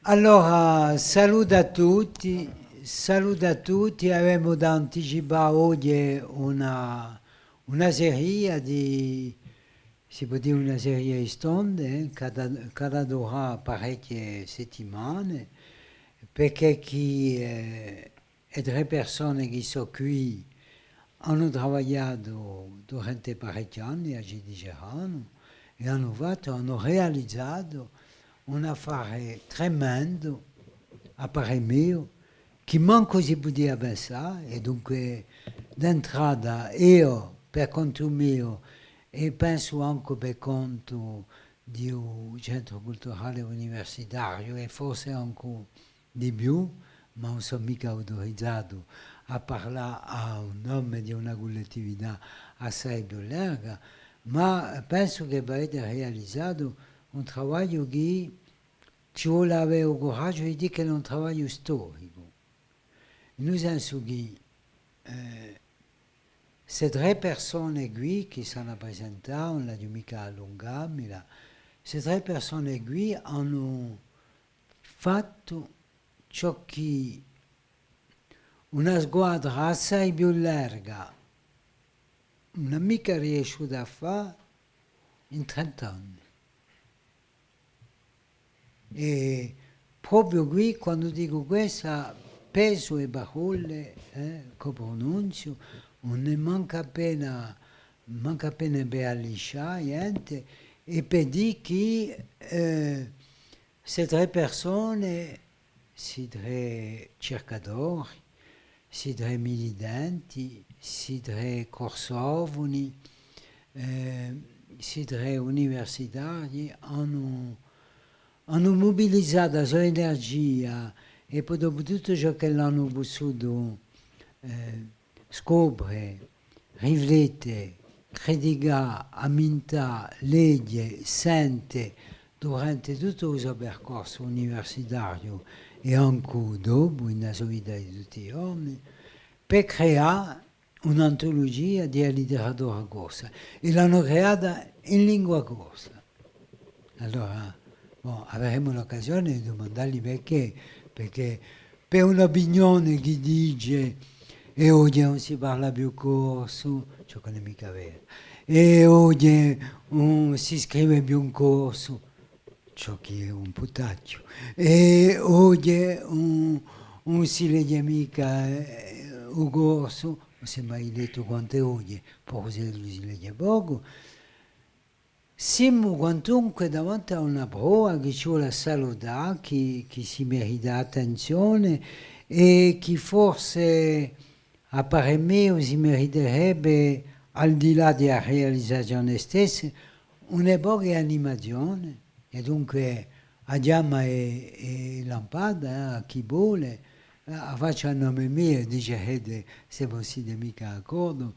Allora, saluto a tutti, abbiamo da anticipare oggi una serie di, si può dire una serie di stonde, cada durerà parecchie settimane, perché le tre persone che sono qui hanno lavorato durante parecchi anni a Gidigerano e hanno realizzato un affare tremendo a parer mio, che manco si poteva pensare, e dunque d'entrata io per conto mio e penso anche per conto di un centro culturale universitario e forse anche di più, ma non sono mica autorizzato a parlare a un nome di una collettività assai più larga, ma penso che va essere realizzato un lavoro che ci vuole avere il coraggio di dire che è un lavoro storico, nel senso che queste tre persone qui che sono presentate, non la mica allungarmela, queste tre persone qui hanno fatto ciò che una squadra assai più larga non è mica riuscita a fare in 30 anni. E proprio qui, quando dico questo, peso e parole che pronuncio, non ne manca appena per allisciare, niente, e per dire che queste tre persone, questi tre cercatori, questi tre militanti, questi tre corsovoni, questi tre universitari hanno mobilizzato la sua energia e poi dopo tutto ciò che l'hanno vissuto scopre, riflette, critica, amminta, legge, sente durante tutto il suo percorso universitario e anche dopo nella sua vita di tutti i giorni per creare un'antologia di letteratura corsa e l'hanno creata in lingua corsa. Allora, avremo l'occasione di domandargli perché per un'opinione che dice e oggi non si parla più corso, ciò che non è mica vero, e oggi non si scrive più un corso, ciò che è un putacchio, e oggi non si legge mica un corso, non si è mai letto quante oggi, forse si legge poco. Siamo quantunque davanti a una prova che ci vuole salutare, che si merita attenzione e che forse a parer mio si meriterebbe, al di là della realizzazione stessa, un'epoca di animazione e dunque andiamo e lampada a chi vuole, faccia il nome mio, dice se non siete mica d'accordo,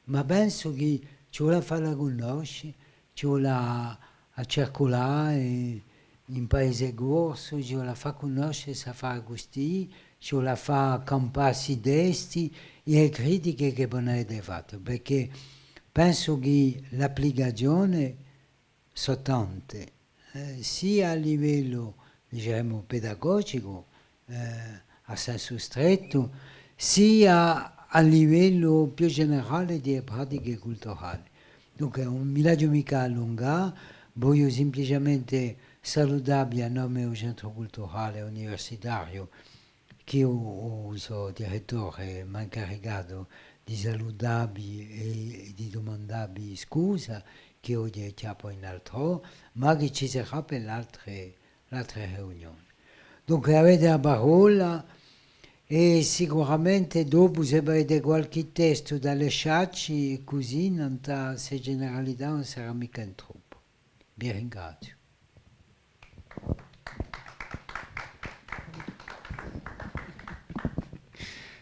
ma penso che ci vuole farla conoscere, ci vuole a circolare in paese corso, ci vuole far conoscere, sa fare così, ci vuole far camparsi desti e critiche che possono essere fatte, perché penso che l'applicazione sono tante, sia a livello, diciamo, pedagogico, a senso stretto, sia a livello più generale di pratiche culturali. Dunque, non mi lascio mica allungare, voglio semplicemente salutarvi a nome del Centro Culturale Universitario, che io sono direttore, mi ha incaricato di salutarvi e di domandarvi scusa, che oggi è capo in altro, ma che ci sarà per l'altra riunione. Dunque avete la parola e sicuramente dopo se avete qualche testo da lasciarci, così non se generalità non sarà mica in troppo. Vi ringrazio.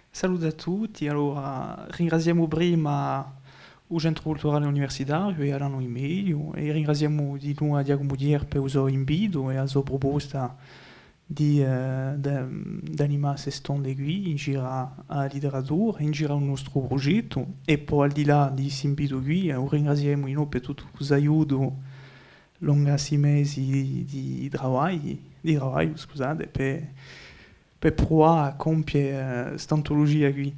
Saluto a tutti, allora ringraziamo prima il Centro Culturale Universitario e l'anno in medio e ringraziamo di nuovo a Giacomo Dier per il suo invito e la sua proposta di animare queste stonde qui in giro alla letteratura, in giro al nostro progetto e poi al di là di questo invito qui ringraziamo per tutto questo aiuto lungo questi mesi di lavoro di lavoro, scusate, per provare a compiere questa antologia qui.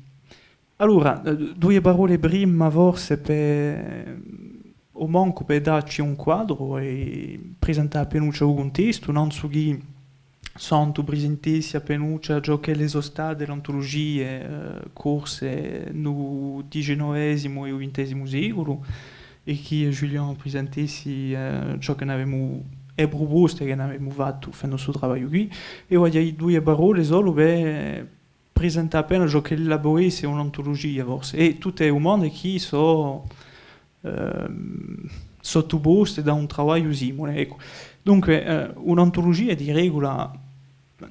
Allora, due parole prima forse per o manco per darci un quadro e presentare per noi un contesto, non su chi sono presentati a penuccia ciò che le sono state le antologie corse nel XIX e il XX secolo e che Giuliano presentessi ciò che avevamo e proposte che avevamo fatto facendo il suo lavoro qui e voglio dire due parole solo per presentare appena ciò che elaboresse un'antologia forse e tutte le mondo che sono sottoposte da un lavoro simile ecco. Dunque un'antologia di regola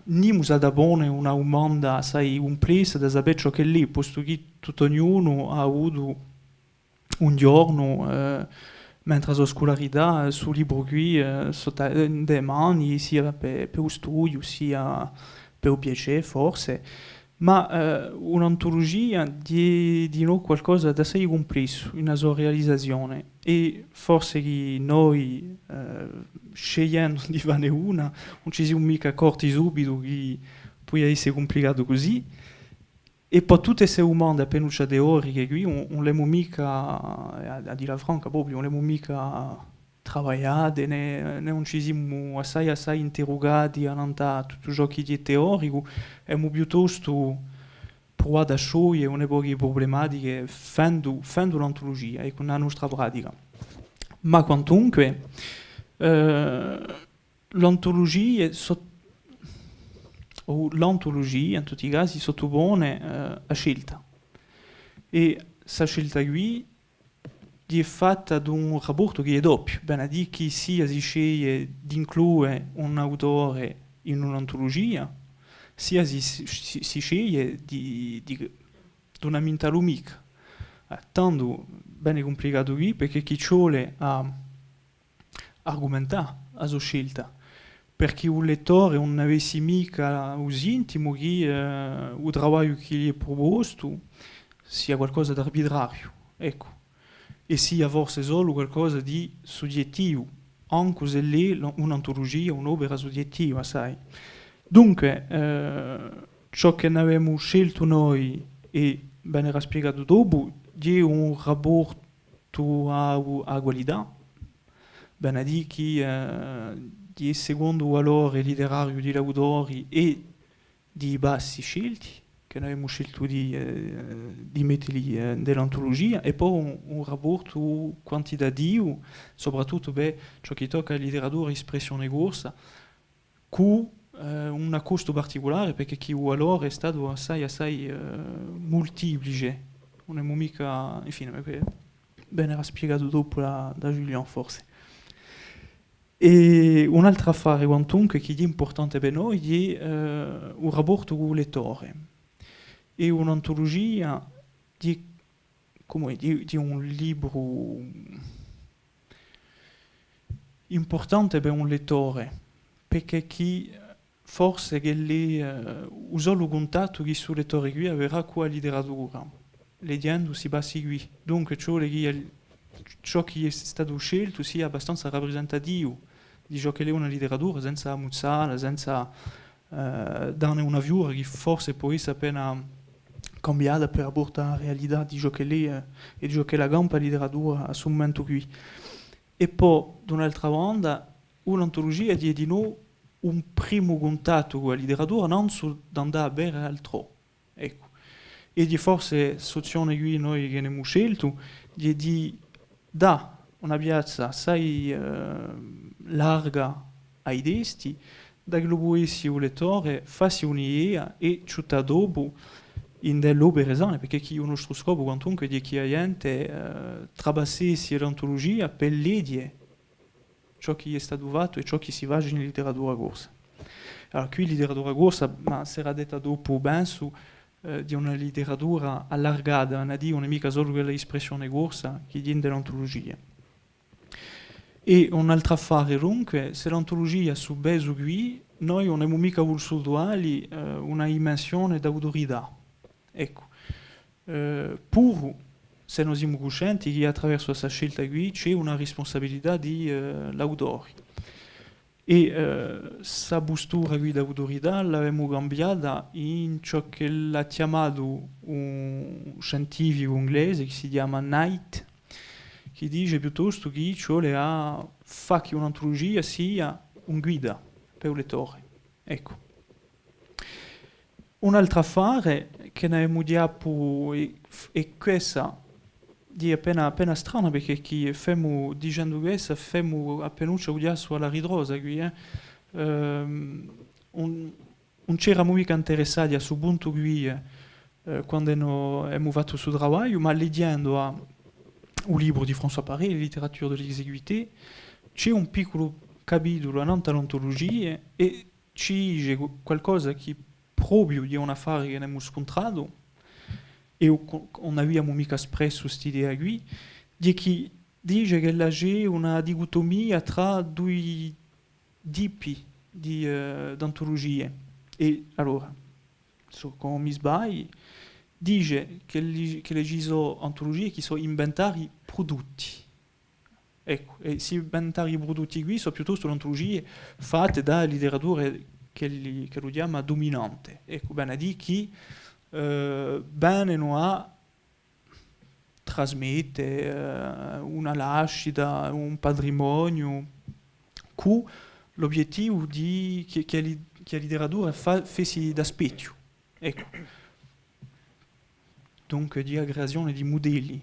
non da buone una umanda sai un place da sapere ciò che è lì posto che tutto ognuno ha avuto un giorno mentre la scolarità sul libro qui sotto le mani sia per lo studio sia per il piacere forse ma un'antologia di noi qualcosa da assai complesso in sua realizzazione e forse che noi scegliendo di farne una non ci siamo mica accorti subito che poi essere complicato così e poi tutte queste umane appena di ore che qui non le abbiamo mica a dire la franca proprio non le abbiamo mica travagliate né non ci siamo assai interrogati a tutto ciò che è teorico abbiamo piuttosto provato a sciogliere un po' di problematiche facendo un'antologia e con la nostra pratica ma quantunque l'antologia o l'antologia in tutti i casi sottopone a scelta e questa scelta qui è fatta da un rapporto che è doppio, bene a dire che sia si sceglie di includere un autore in un'antologia, sia si sceglie di una mentale amica. Tanto bene complicato qui perché chi ci vuole argomentare la sua scelta perché un lettore non avesse mica intimo che il lavoro che gli è proposto sia qualcosa di arbitrario, ecco, e sia forse solo qualcosa di soggettivo, anche se lì un'antologia, un'opera soggettiva, sai. Dunque, ciò che abbiamo scelto noi e ben era spiegato dopo, è un rapporto a qualità, bene a dire che di secondo valore letterario di autori e di bassi scelti che noi abbiamo scelto di metterli nell'antologia e poi un rapporto quantitativo soprattutto per ciò che tocca alla letteratura espressione corsa con un costo particolare perché chi valore è stato assai moltiplice non è mica infine bene era spiegato dopo da Giuliano forse. E un'altra affare quantunque che è importante per noi è un rapporto con il lettore e un'antologia di un libro importante per un lettore perché chi forse che lì il solo contatto che sul lettore qui avrà con la letteratura leggendo si passi qui dunque ciò che è stato scelto sia abbastanza rappresentativo di ciò che è una letteratura senza ammuzzare, senza darne una view che forse può essere appena cambiata per apportare la realtà di ciò che è e di ciò che è la gamma letteratura a questo momento qui. E poi, d'un'altra banda, un'antologia di noi un primo contatto con la letteratura non solo da andare a bere altro. Ecco. E di forse soluzione qui noi che ne abbiamo scelto di da una piazza assai larga ai desti da che lo può essere un lettore farsi un'idea e città dopo in dell'opera esame perché chi il nostro scopo quantunque di chi ha gente trabassessi l'antologia per leggere ciò che è stato fatto e ciò che si va in letteratura corsa. Allora qui letteratura corsa ma sarà detta dopo penso di una letteratura allargata, non è mica solo quella espressione corsa che viene dall'antologia. E un'altra affare dunque, se l'antologia su beso qui, noi non abbiamo mica voluto dargli una dimensione d'autorità. Ecco, pur se non siamo coscienti che attraverso questa scelta qui c'è una responsabilità di l'autore. E sa postura qui d'autorità l'abbiamo cambiata in ciò che l'ha chiamato un scientifico inglese che si chiama Knight, che dice piuttosto che ciò le ha fa che un'antologia sia un guida per le torri. Ecco. Un'altra affare che ne abbiamo detto è questa, di appena strana perché chi femo dicendo questo femo appena udiare sulla ritrosa qui non c'era mica interessati a su punto qui quando abbiamo fatto il lavoro ma leggendo un libro di François Paré, Letteratura dell'eseguité, c'è un piccolo capitolo a antologie e ci dice qualcosa che proprio di un affare che abbiamo scontrato e non abbiamo mica espresso questa idea qui, di che dice che c'è una dicotomia tra due tipi di antologie. E allora, come mi sbaglio, dice che le ci sono antologie che sono inventari prodotti. Ecco, e questi inventari prodotti qui sono piuttosto antologie fatte da letteratura che lo chiama dominante. Ecco, bene, di chi bene non ha trasmette una lascita, un patrimonio, con l'obiettivo di che la letteratura fesse da specchio. Ecco. Dunque di aggregazione di modelli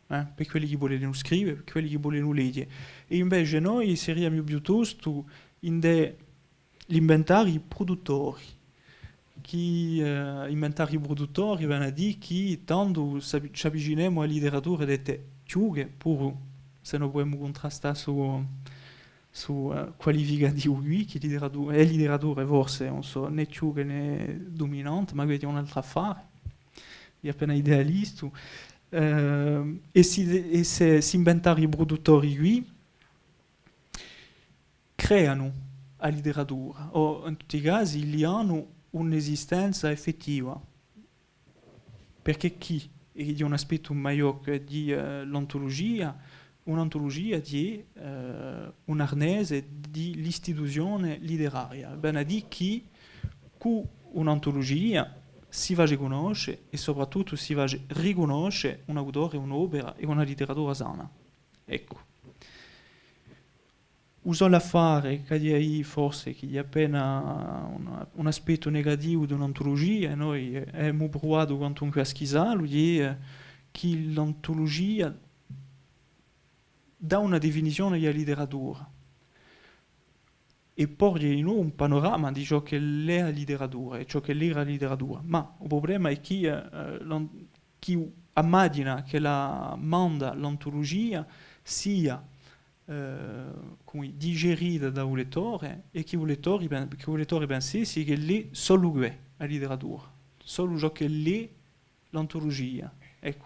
per quelli che vogliono scrivere, per quelli che vogliono leggere. E invece noi saremmo piuttosto in gli inventari produttori. Chi inventari produttori vanno a dire che tanto ci avviciniamo alla letteratura dette chiughe, pur se non possiamo contrastare su qualificativo qui, che letteratura forse non so né chiughe né dominante, ma questo è un altro affare, è appena idealista. E si inventari produttori qui creano la letteratura, o in tutti i casi li hanno un'esistenza effettiva, perché chi è un aspetto maggiore di l'ontologia, un'ontologia di un arnese di l'istituzione letteraria, bene di chi con un'ontologia si va a riconoscere e soprattutto si va a riconoscere un autore, un'opera e una letteratura sana. Ecco. Usò l'affare che è forse che è appena un aspetto negativo di un'antologia e noi abbiamo provato quantunque a schisarlo è che l'antologia dà una definizione della letteratura e porge in noi un panorama di ciò che è la letteratura e ciò che era la letteratura, ma il problema è chi immagina che la manda l'antologia sia come digerita da un lettore e che un lettore pensasse che lì solo lui la letteratura, solo ciò che lì l'antologia. Ecco,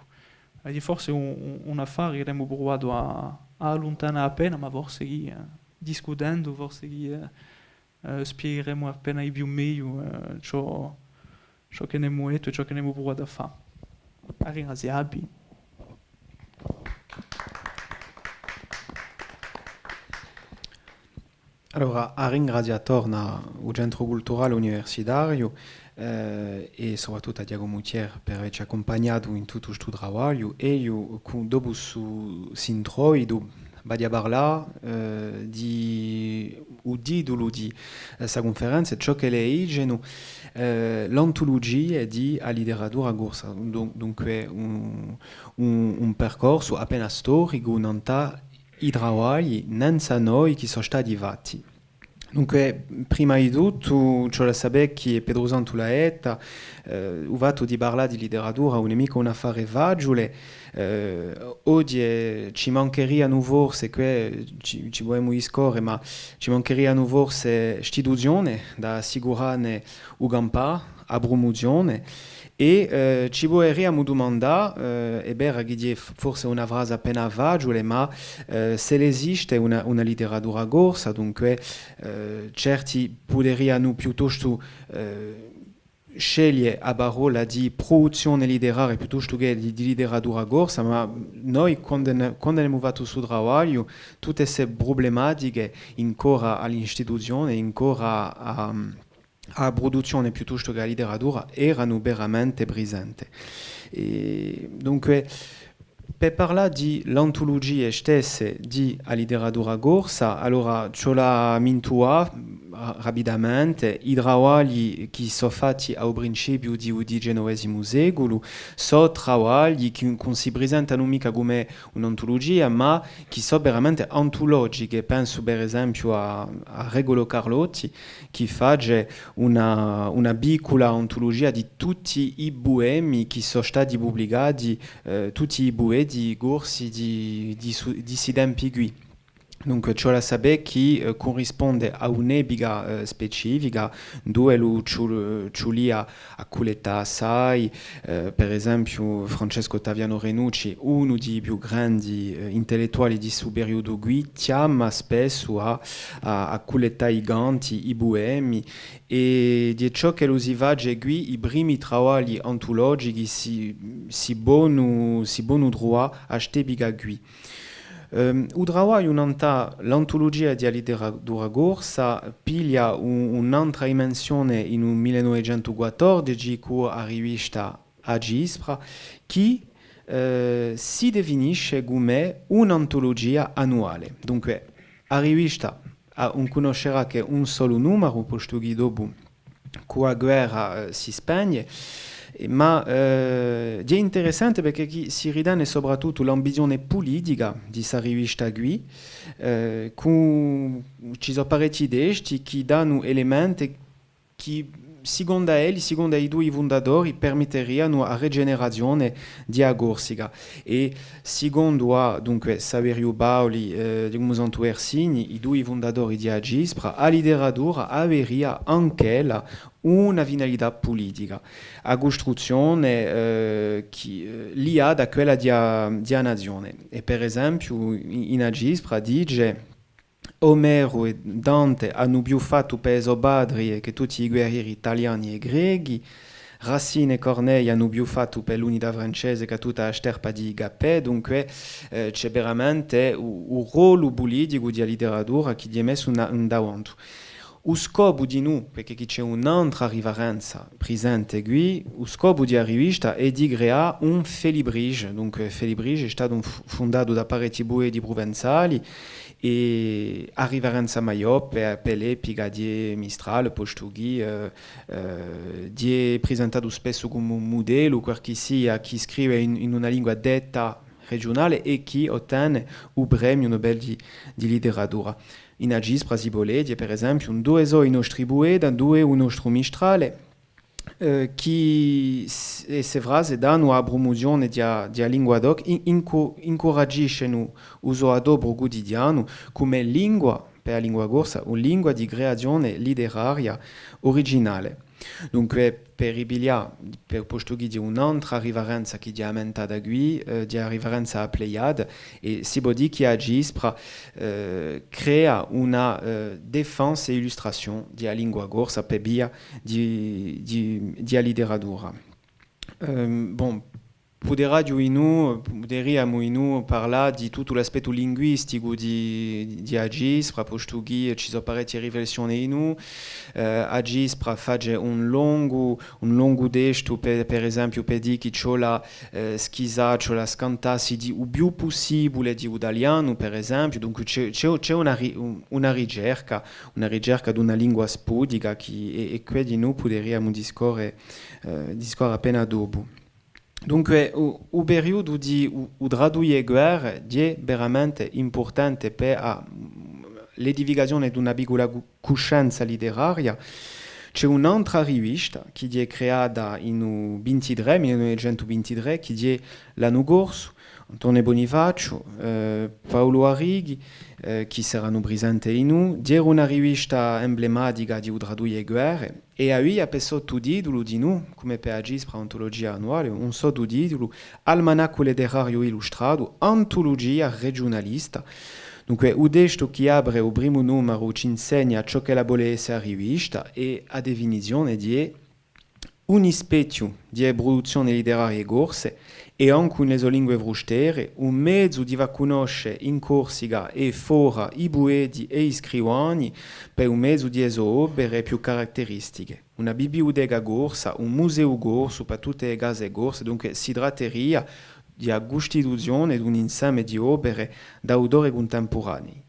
è forse un affare che abbiamo provato a allontanare appena, ma forse che, discutendo, forse che spiegheremo appena di più meglio ciò che abbiamo detto e ciò che abbiamo provato a fare. A ringraziarvi. Allora, a ringrazia torna il Centro Culturale Universitario e soprattutto a Diego Mutier per averci accompagnato in tutto questo lavoro e io dopo su Sintroido vado a parlare di un titolo di questa conferenza, ciò che le dicono l'antologia di a letteratura corsa, dunque un percorso appena storico non i lavori senza noi che sono stati fatti. Dunque, prima di tutto, c'è da sapere che Pedro Santo Laetta, il fatto di parlare di letteratura non è mica un affare facile. Oggi ci mancheranno forse, ci vogliamo discorrere, ma ci mancheranno forse istituzioni da assicurare o campa a promozione. E ci vorremmo domandare, è vero che è forse una frase appena facile, ma se esiste una letteratura corsa, dunque certi potrebbero piuttosto sceglie a parola di produzione letteraria piuttosto che di letteratura corsa, ma noi quando abbiamo fatto su lavoro, tutte queste problematiche ancora all'istituzione, ancora a produzione piuttosto che a letteratura erano veramente presenti. E dunque, per parlare di l'antologia stessa di a letteratura corsa, allora ce la mintua rapidamente i lavori che sono fatti al principio del XIX secolo sono lavori che non si presentano mica come un'antologia, ma che sono veramente antologiche. Penso per esempio a Regolo Carlotti, che fa una piccola antologia di tutti i poemi che sono stati pubblicati, tutti i poemi di corsi di tempi qui. Dunque, ciò la sapere che corrisponde a un'epoca specifica dove Ciulia a quell'età assai, per esempio Francesco Ottaviano Renucci, uno dei più grandi intellettuali di suo periodo qui, chiama spesso a quell'età i ganti, i poemi, e di ciò che lo si va qui, i primi lavori antologici si buono droit a quest'epoca qui. Il lavoro l'antologia di letteratura corsa piglia un'altra dimensione in 1914 con la rivista Agispra che si definisce come un'antologia annuale. Dunque, la rivista non conoscerà che un solo numero, posto che dopo con la guerra si spegne, ma è interessante perché si ridane soprattutto l'ambizione politica di questa rivista qui, ci sono parecchi testi che danno elementi che secondo i due fondatori permetteranno la rigenerazione di Corsica. E secondo dunque Saverio Bauli e Musanto Ersini, i due fondatori di Agispra, la letteratura aveva anche una finalità politica, a costruzione liata a quella di una nazione. E per esempio in Agispra dice Omero e Dante hanno più fatto peso padri che tutti i guerrieri italiani e greci, Racine e Corneille hanno più fatto per l'unità francese che tutta la sterpa di Gappè, dunque c'è veramente un ruolo politico di letteratura che è messo in davanti. Lo scopo di noi, perché c'è un'altra rivarenza presente qui, lo scopo di rivista è di creare un Felibrige. Dunque Felibrige è stato fondato da parecchi poeti provenzali e a rivarenza maggiore per l'epoca di Mistral, posto che è presentato spesso come un modello, perché sia chi scrive in una lingua detta regionale e chi ottenne il premio Nobel di letteratura. In Agispra si voleva, per esempio, due sono i nostri poeti, due il nostro Mistrale, che queste frasi danno la promozione della lingua doc, incoraggiscono l'uso ad opera quotidiano come lingua, per la lingua corsa, o lingua di creazione letteraria originale. Dunque, per ripigliare, per posto che di un'altra rivarenza che è aumentata qui, di una rivarenza a Pleiade, e si può dire che Agispra crea una difesa e illustrazione della lingua corsa per via di letteratura. Potremmo parlare di tutto l'aspetto linguistico di Agispra, posto che ci sono parecchie riflessioni in noi. Agispra fa un lungo testo, per esempio, per dire che c'è la schisa, c'è la scantassi di il più possibile di italiano, per esempio. Dunque c'è una ricerca di una lingua spudica e qui di noi potremmo discorrere appena dopo. Dunque, il periodo di traduzione guerra è veramente importante per l'edificazione di una piccola coscienza letteraria. C'è un'altra rivista che è creata in 1923, che è l'anno corso, Antonio Bonifacio, Paolo Arrighi, che saranno presenti in noi. Era una rivista emblematica di traduzione guerra e aveva per sottotitolo di noi, come per Agispra Antologia Annuale, un sottotitolo Almanacco letterario illustrato, Antologia regionalista. Dunque, il testo che apre il primo numero ci insegna ciò che la vuole essere rivista e a definizione di un ispetio di produzione letteraria corse e anche in le lingue vrustere, un mezzo di va conoscere in Corsica e fuori i buedi e i scrivani per un mezzo di opere più caratteristiche. Una biblioteca corsa, un museo corso per tutte le case corse, dunque si tratteria di costituzione di un insieme di opere d'autori contemporanei,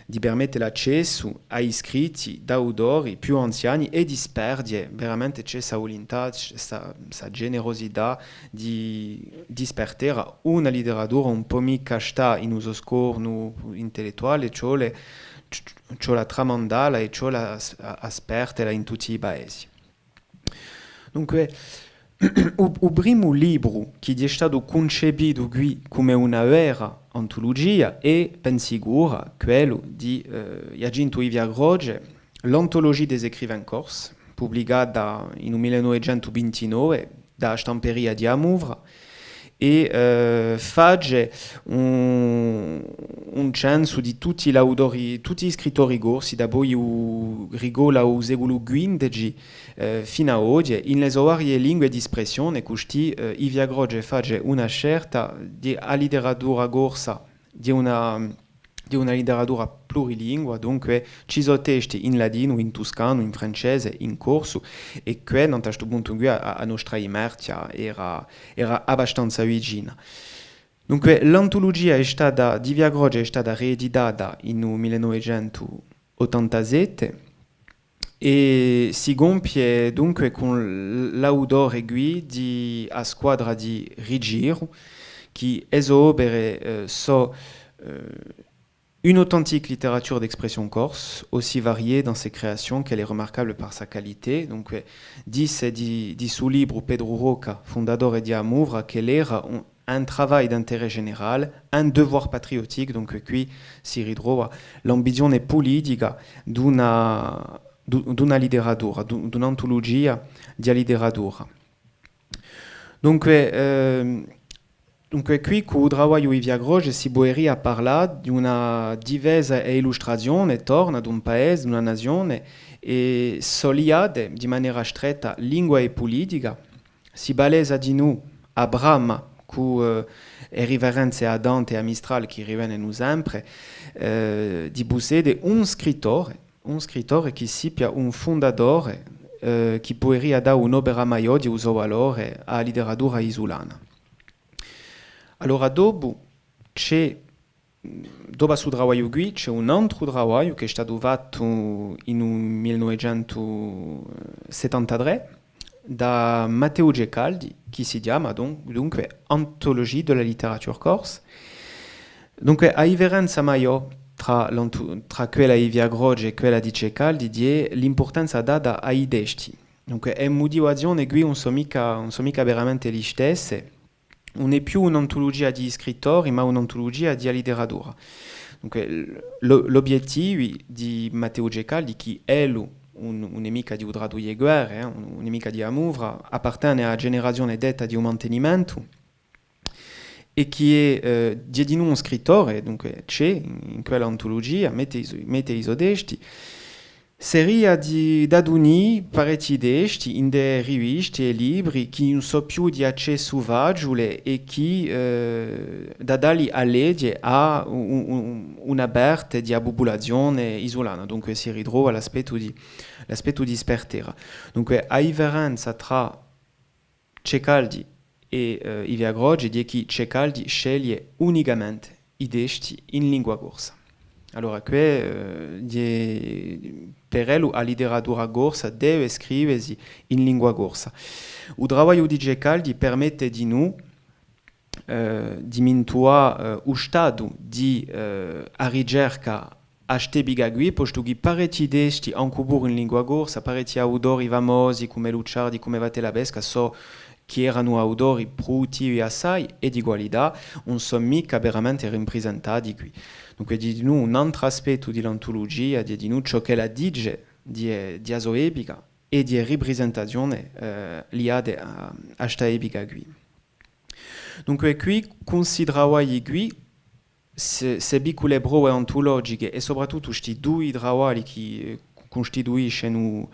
di permettere l'accesso ai scritti d'autori più anziani e di sperdere veramente c'è questa volontà, questa generosità di spertare una letteratura un po' mica sta in uso scorno intellettuale, cioè la tramandala e cioè la aspertela in tutti i paesi. Dunque, il primo libro che è stato concepito qui come una vera antologia è, ben sicuro, quello di Jacinto Ivia Groge, l'Antologia des écrivains corse, pubblicata in 1929 da Stamperia di Amouvra, e fece un censo di tutti gli autori, tutti gli scrittori corsi, da poi rigola al secolo XV fino a oggi, in le varie lingue di espressione, così Ivia Groge fece una scelta di letteratura corsa, di una letteratura plurilingua, dunque ci sono testi in ladino, in toscano, in francese, in corso, e che da questo punto di vista a nostra immagine era abbastanza vicina. Dunque l'antologia di Ivia Groge è stata reeditata in 1987 e si compie dunque con l'autore qui di A Squadra di Rigiro, che opere so une authentique littérature d'expression corse, aussi variée dans ses créations qu'elle est remarquable par sa qualité. Donc, dit sous libre Pedro Roca, fondateur di Amouvra, qu'elle era un travail d'intérêt général, un devoir patriotique, donc qui si ritrova l'ambizione politica d'una letteratura, d'un'antologia di letteratura. Dunque qui con il lavoro di Ivia Groge si può parlare di una diversa illustrazione torna ad un paese, di una nazione, e soliate di maniera stretta lingua e politica. Si balesa di noi a Brahma, con le riverenze a Dante e a Mistral che rivengono sempre, di possiede un scrittore che sia un fondatore che può dare un'opera maggiore di uso valore alla letteratura isolana. Allora dopo sul lavoro qui c'è un altro lavoro che è stato fatto in 1973 da Matteo Gecaldi, che si chiama dunque Antologie de la littérature corse. Dunque a differenza maggiore tra quella di Ivia Groge e quella di Gecaldi è l'importanza data ai testi. Dunque è motivazione qui non sono mica veramente le stesse. Non è più un'antologia di scrittori, ma un'antologia di letteratura. Dunque, l'obiettivo di Matteo Gecaldi, che è un'amica di Udrado e Guerre, un'amica di Amouvra, appartiene alla generazione detta di un mantenimento, e che è di un scrittore, dunque c'è in quella antologia, mette i suoi testi, seria da unire parecchi testi in delle riviste e libri che non sono più di accesso facile e che da darli a legge a un'aperta di popolazione isolana. Dunque si ritrova l'aspetto di spertera. Dunque a differenza tra Gecaldi e Ivia Groge è che Gecaldi sceglie unicamente i testi in lingua corsa. Allora, qui per lui la letteratura corsa deve scriversi in lingua corsa. Il lavoro di Gecaldi permette di noi di mintuare lo stato di ricerca a stebiga qui, posto che parecchi testi anche pure in lingua corsa, parecchi autori famosi come Luciardi, come Vattelabesca, che erano autori produttivi assai e di qualità, non sono mica veramente rappresentati qui. Dunque di noi un altro aspetto dell'antologia, di noi ciò che la dice di sua epica e di rappresentazione legate a questa epica qui. Dunque qui consideravo qui se piccole prove antologiche e soprattutto questi due lavori costituisce un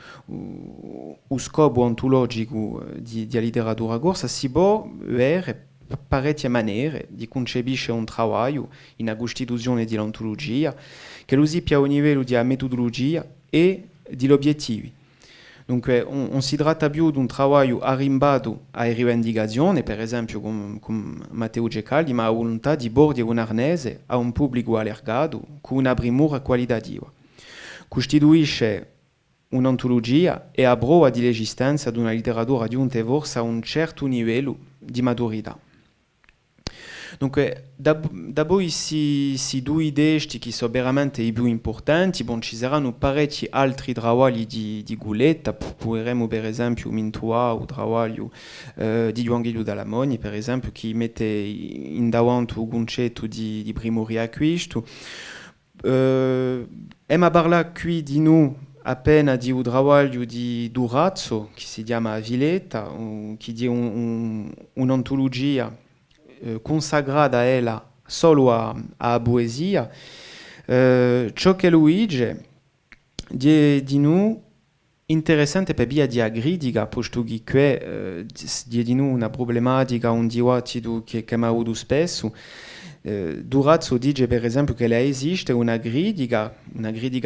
scopo ontologico di letteratura corsa, si può avere parecchie maniere di concepire un lavoro in una costituzione di ontologia che lo sia a un livello di metodologia e di obiettivi. Dunque, non si tratta più di un lavoro arrivato a rivendicazioni, per esempio come Matteo Gecaldi, ma a volontà di porre un arnese a un pubblico allargato con una primura qualitativa. Costituisce un'ontologia e a prova di l'esistenza di una letteratura giunta forse a un certo livello di maturità. Dunque, da poi si due idee che sono veramente i più importanti, bon, ci saranno parecchi altri lavori di Guletta, potremmo per esempio mintuare il lavoro di Juan Guido Dalla Mogna, per esempio, che mette in davanti un concetto di primo riacquisto. Emma parla qui di noi appena di un lavoro di Durazzo, che si chiama Villetta, che è un'ontologia consacrata a ella solo a poesia. Ciò che Luigi di noi interessante per via di critica, posto che di noi una problematica, un dibattito che mi ha avuto spesso. Durazzo dice per esempio che esiste una critica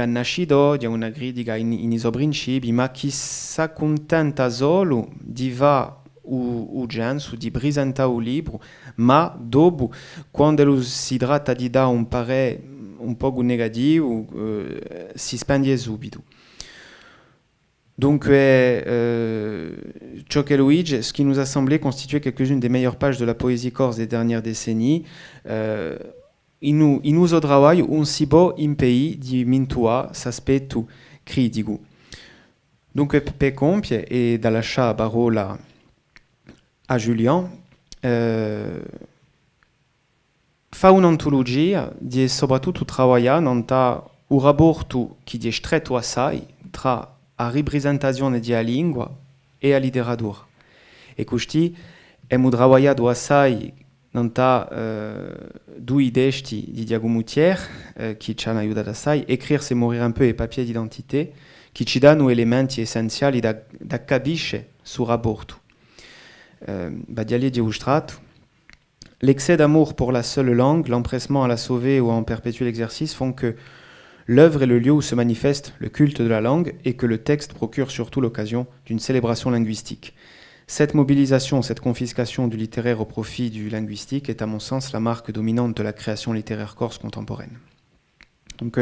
nascidoria, una critica in i suoi principi, ma che si accontenta solo di va o genso di presentare un libro, ma dopo, quando si tratta di dare un parere un po' negativo, si spende subito. Donc, ciò che Luigi, ce qui nous a semblé constituer quelques-unes des meilleures pages de la poésie corse des dernières décennies, in uso travaglio un si può impedire di mintua s'aspetto critico. Dunque, per compiere e da lasciare la parola a Julien, fa un'ontologia di soprattutto lavorare in un rapporto che è stretto assai tra la rappresentazione della lingua e la letteratura. E così abbiamo lavorato assai in due idee di Diago Moutier che ci hanno aiutato assai a scriversi e morire un po' i papier d'identità che ci danno elementi essenziali da capire sul rapporto. Badiali di illustrato. L'excès d'amour pour la seule langue, l'empressement à la sauver ou à en perpétuer l'exercice font que l'œuvre est le lieu où se manifeste le culte de la langue et que le texte procure surtout l'occasion d'une célébration linguistique. Cette mobilisation, cette confiscation du littéraire au profit du linguistique est à mon sens la marque dominante de la création littéraire corse contemporaine. Donc,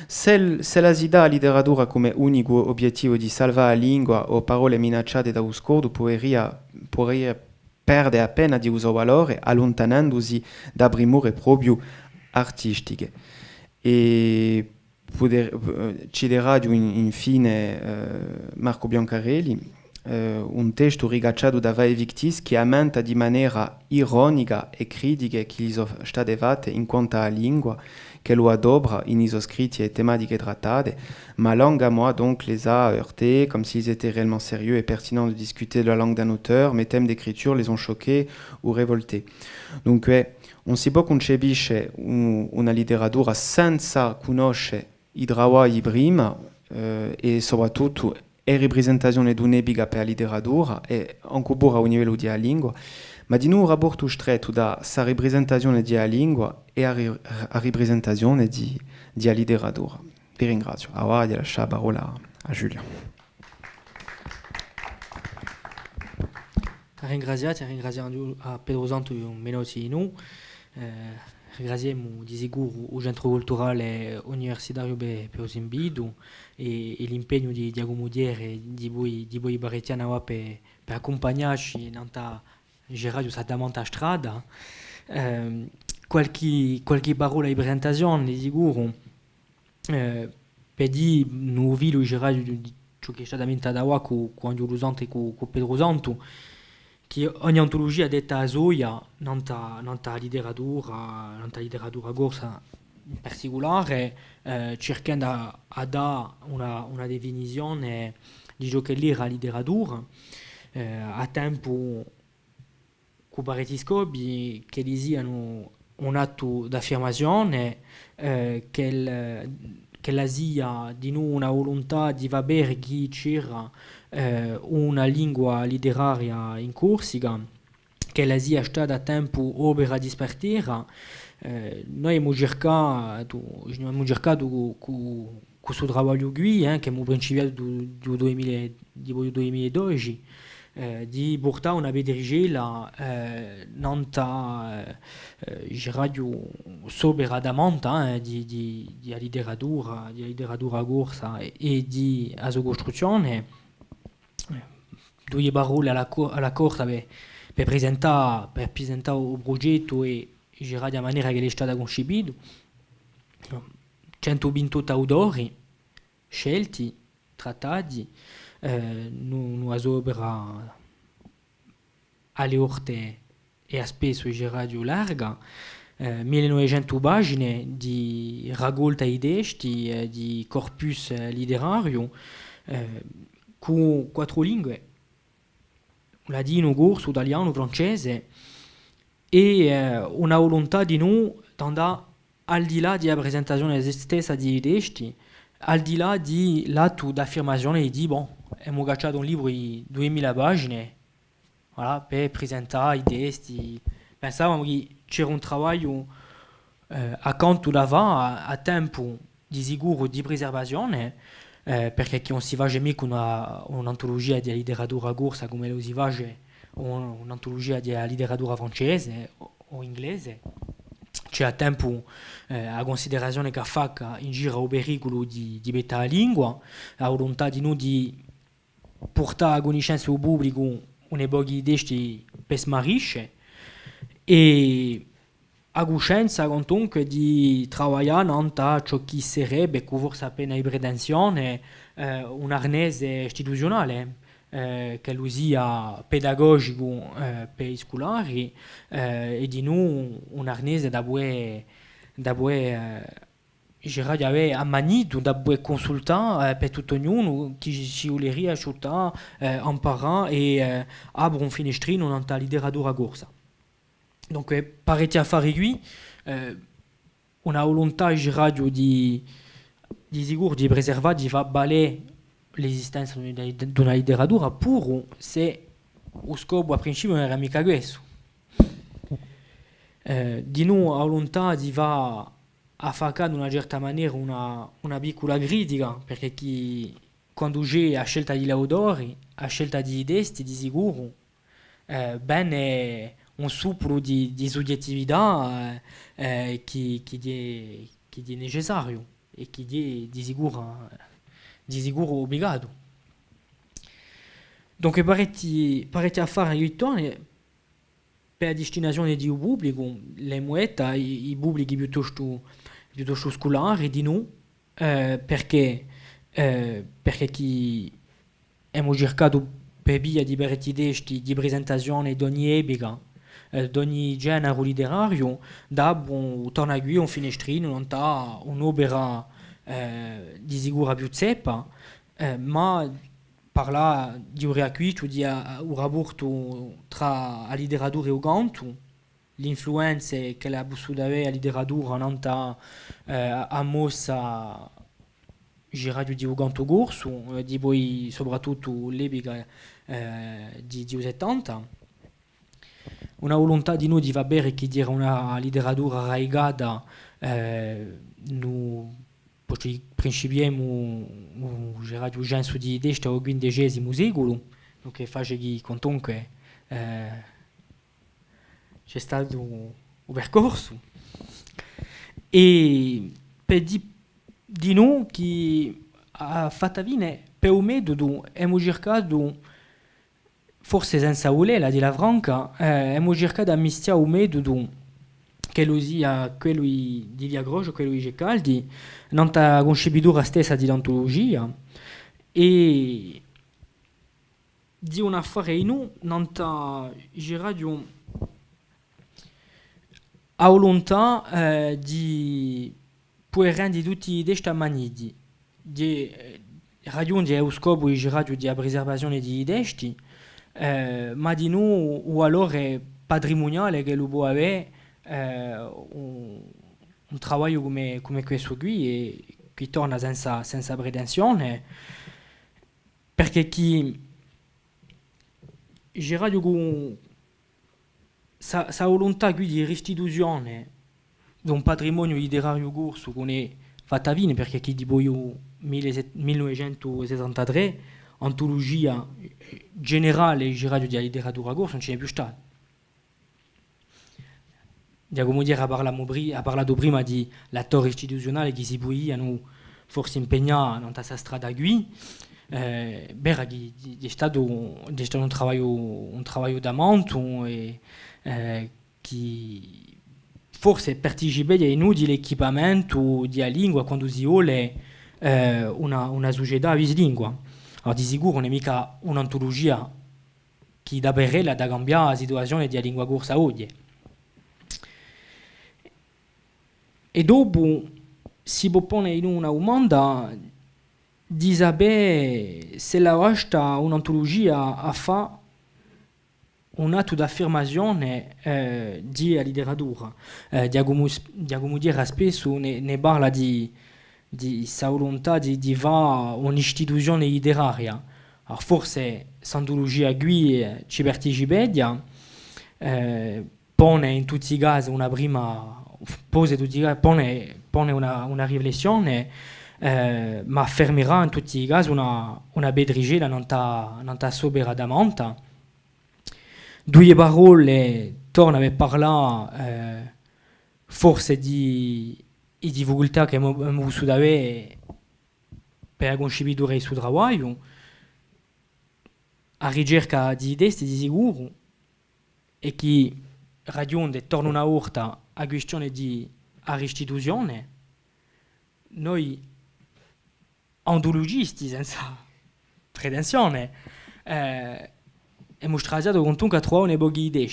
se la zida letteratura come unico obiettivo di salvare la lingua o parole minacciate da un scordo pourrait perdere appena di uso valore allontanandosi da primure proprio artistiche. E citerà infine Marco Biancarelli, un testo rigacciato da Vae Victis che ammenta di maniera ironica e critica che gli sono state fatte in quanto alla lingua che lo adopra in i scritti e tematiche trattate, ma langue à moi donc les a heurtés comme s'ils étaient réellement sérieux et pertinents de discuter de la langue d'un auteur, mes thèmes d'écriture les ont choqués ou révoltés. Donc non si può concepire una letteratura senza conoscere i lavori prima e soprattutto la rappresentazione di un'epica per la letteratura e anche pure a un livello di lingua, ma di un rapporto stretto da sa rappresentazione di lingua e a rappresentazione di letteratura. Vi ringrazio. Ora di lasciare la parola a Giulia. Ringraziamo a Pedro Santo Menotti di noi. Ringraziamo di sicuro il Centro Culturale Universitario per il invito e l'impegno di Diago Mudiere di voi Baretiana per accompagnarci nella girare questa strada. Qualche parola di presentazione di sicuro per dire nuovi lo girare di ciò che è stato inventato con Giulio Santo e con Pedro Santo, che ogni ontologia detta a Zoia non ta letteratura corsa in particolare cercando a dare una definizione di ciò che è la letteratura a tempo con parecchi scopi che siano un atto d'affermazione che che l'Asia di noi una volontà di va bene chi c'era una lingua letteraria in Corsica, che l'Asia è stata da tempo opera di spartire. Noi abbiamo cercato con questo lavoro qui, che abbiamo principiato nel 2012, di portare una bedrigela nanta radio sobera da monta di letteratura corsa e di costruzione, due parole alla corsa per presentare il progetto e girare di maniera che è stata concepito. 128 autori scelti, trattati, una opera alle orte e a spesso radio larga, 1900 pagine di raccolta idee, di corpus letterario, con 4 lingue, ladino, corso, italiano, francese, e una volontà di noi andare al di là della presentazione stessa di idee, al di là di l'atto d'affirmazione di bon, abbiamo cacciato un libro di 2000 pagine, voilà, per presentare idee. Pensavamo che c'era un lavoro accanto davanti a tempo di sicuro di preservazione, perché non si va mai con un'antologia di letteratura corsa come lo si va un'antologia di letteratura francese o inglese. C'è a tempo a considerazione che fa in giro il pericolo di bettare la lingua, la volontà di noi di portare a conoscenza al pubblico una poche idee per smarisce, e a conoscenza comunque di lavorare nella ciò che sarebbe, con forse appena in pretensione, un arnese istituzionale, che lo sia pedagogico per i scolari, e di noi un arnese da buon ammanito, da buon consultare per tutto ognuno che si vuole aiutare, imparare e aprire un finestrino nella letteratura corsa. Donc parecchi affari qui, una volontà radio di sicuro di preservare, di far valere l'esistenza di una letteratura, pur se lo scopo a principio non era mica questo. Di noi la volontà di va a fare in una certa maniera una piccola critica, perché chi conduce a scelta di autori, a scelta di idee, di sicuro, bene un suplo di soggettività che è necessario e che è di sicuro obbligato. Donc parecchi affari ritorni per la destinazione di un pubblico, le muette, i pubblici piuttosto scolari di noi, perché chi abbiamo cercato per via di parecchi testi di presentazione di ogni epoca, di ogni genere letterario, da torna qui un finestrino, non ha un'opera di sicura più zeppa, ma parla di un riacquisto, di un rapporto tra la letteratura e il canto, l'influenza che la bussola aveva la letteratura non ha mossa girato di un canto corso, di poi soprattutto l'epoca di 70. Una volontà di noi di va bene che dire una letteratura arraigata, poi principiamo girato un genere di idee al XV secolo, che fa che comunque c'è stato un percorso, e per di noi che ha fatto bene per un metodo abbiamo cercato, forse senza volerla di la franca, abbiamo cercato di mischiare un metodo che lo sia quello di Liagrojo, quello di Cecaldi, nella concepitura stessa di l'antologia, e di un affare in noi nella girato a volontà di poter rendere tutti i desti maniti, di raggiungere lo scopo di girato di preservazione di desti, ma di noi un valore patrimoniale che lo può avere un lavoro come questo qui, e qui torna senza pretensione, perché chi Geradio con sa volontà qui di restituzione di un patrimonio letterario corso con è fatta vine, perché chi di poi 1973 antologia generale Geradio di letteratura corso non ce n'è più stata. Come dire, ha parlato prima di l'attore istituzionale che si può forse impegnare in questa strada qui. È stato un lavoro da monto e che forse partecipa a inutile equipamento di lingua quando si vuole una società di lingua. Allora, di sicuro non è mica un'antologia che da perella da cambiare la situazione della lingua corsa oggi. E dopo si propone in una domanda di sapere se la vostra un'antologia a fa un atto d'affermazione di letteratura. Come dire, spesso ne parla di sa volontà di fare un'istituzione letteraria. Alors, forse l'antologia qui ci partecipa, pone in tutti i casi una prima pone una riflessione, ma affermerà in tutti i casi una bedrigela non ta sobera da monta. Due parole torna a parlare forse di difficoltà che abbiamo avuto da avere per concepire il suo lavoro, a ricerca di idee di sicuro, e che raggiunge torna una volta a questione di restituzione. Noi antologisti senza pretensione abbiamo trattato con tutti a trovare una buona idea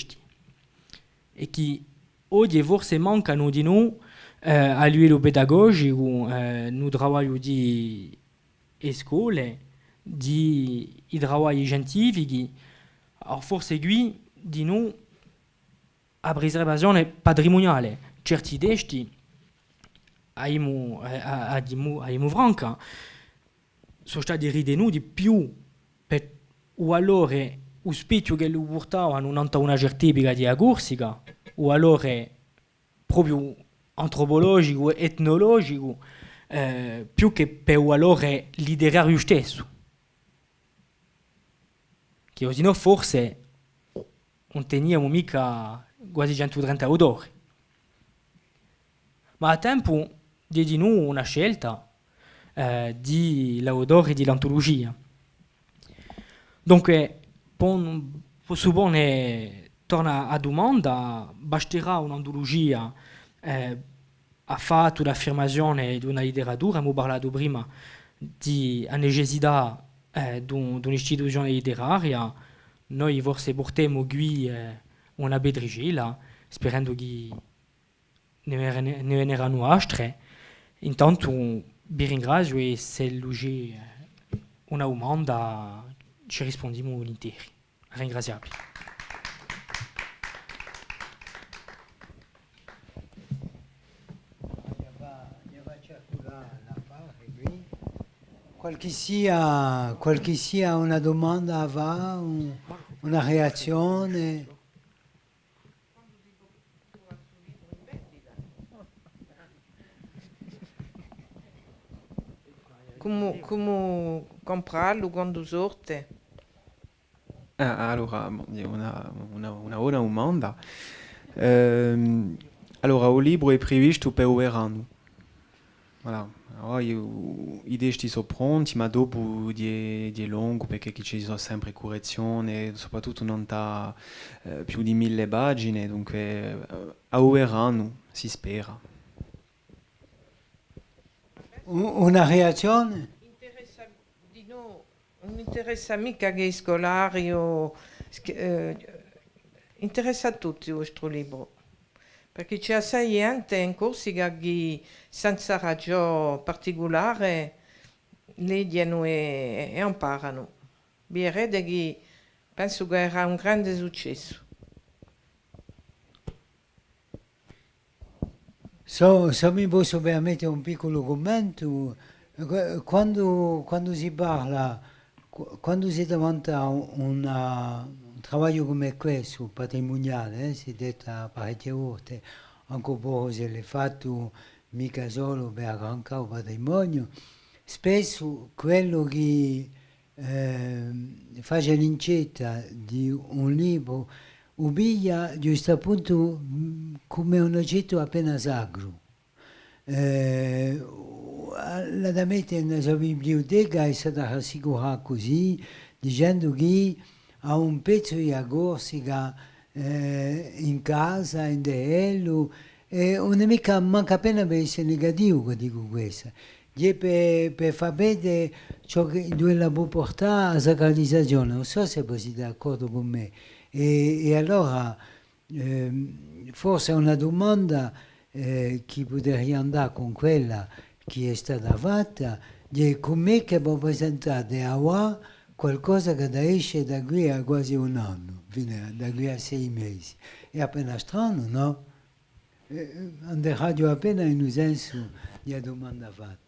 e che oggi forse mancano di noi a livello pedagogico, nel lavoro di scuole, di lavori scientifici. Forse qui di noi a preservazione patrimoniale certi desti abbiamo franca sono stati ritenuti più per un valore un specchio che lo portavano non una certifica di Corsica un valore proprio antropologico e etnologico più che per un valore letterario stesso, che così no forse non teniamo mica quasi 130 autori. Ma a tempo di noi una scelta di autori di l'antologia. Dunque, suppone, torna a domanda, basterà un'antologia a fatto l'affermazione di una letteratura, abbiamo parlato prima di necessità di un'istituzione letteraria, noi forse portiamo qui una bedrigela, sperando che ne verranno altre. Intanto vi ringrazio e se c'è una domanda ci rispondiamo volentieri. Ringraziabili. Qualche sia una domanda va, una reazione. Come comprarlo quando sorte? Allora, una buona domanda. Allora, il libro è previsto per un verano. Voilà. Allora, i testi sono pronti, ma dopo di lungo, perché ci sono sempre correzioni, soprattutto non ha più di 1000 pagine, dunque a un verano si spera. Una reazione? Non interessa mica che è scolario, interessa a tutti il vostro libro, perché c'è assai gente in Corsica che senza ragione particolare leggono e imparano. Vede che penso che era un grande successo. Se mi posso permettere un piccolo commento, quando si parla, quando si davanti a un lavoro come questo, patrimoniale, si è detta parecchie volte, anche poi se l'è fatto mica solo per arrancare il patrimonio, spesso quello che fa l'incetta di un libro ubiglia giusto appunto come un oggetto appena sacro. La da mettere nella sua biblioteca è stata rassicurata così, dicendo che ha un pezzo di agorsica in casa, in dello, non è mica manca appena per essere negativo che dico questo. È per far vedere ciò che dove la può portare a sacralizzazione. Non so se voi siete d'accordo con me. E allora forse è una domanda che potrebbe andare con quella che è stata fatta, di com'è che può presentare a voi qualcosa che esce da qui a quasi un anno, da qui a 6 mesi. È appena strano, no? Andrà appena in un senso di domanda fatta.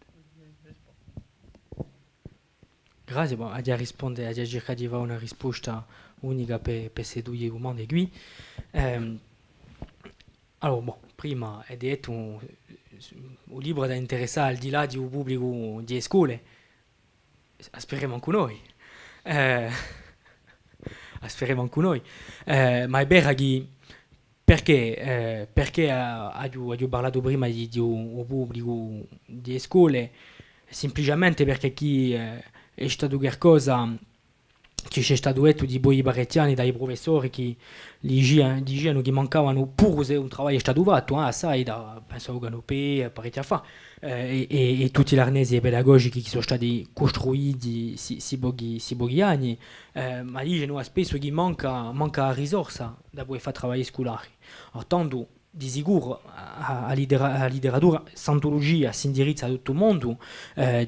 Grazie, bon, a rispondere, a cercare di avere una risposta unica per queste due domande qui. Allora, bon, prima è detto un libro da interessare al di là di un pubblico di scuole, speriamo anche noi. Speriamo anche noi. Ma è vero che perché ho parlato prima di un pubblico di scuole, semplicemente perché chi è stato qualcosa che c'è stato detto di voi parecchiani dai professori che dicevano che mancavano pure se un lavoro è stato fatto, sai, penso che per parecchia fa, e tutti gli arnesi pedagogici che sono stati costruiti si pochi anni, ma dicono spesso che manca risorsa da poi fare lavori scolari. Tanto di sicuro la letteratura, Santologia si indirizza a tutto il mondo,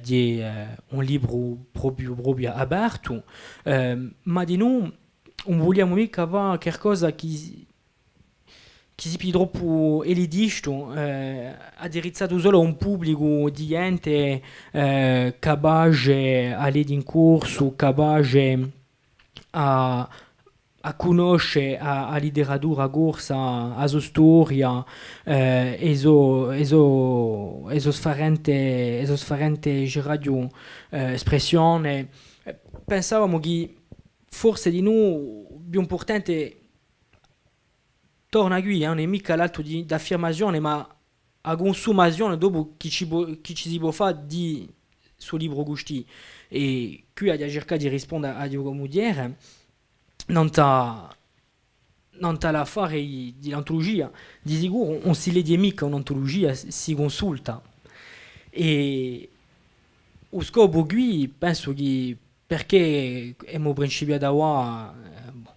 di un libro proprio aperto, ma di noi non vogliamo mica avere qualcosa che si più troppo elitista, indirizzato solo a un pubblico di gente capace a andare in corso, capace a conoscere a letteratura corsa, a sua storia, e so sfarente radio espressione. Pensavamo che forse di noi più importante torna qui, non è mica l'altro di affermazione, ma a consumazione dopo chi ci si può fare di suo libro gusti. E qui a cercare di rispondere a Diogo Mudiere, non t'ha la fare di l'antologia, di sicuro non si legge mica un'antologia, si consulta. E lo scopo qui penso che perché abbiamo principiato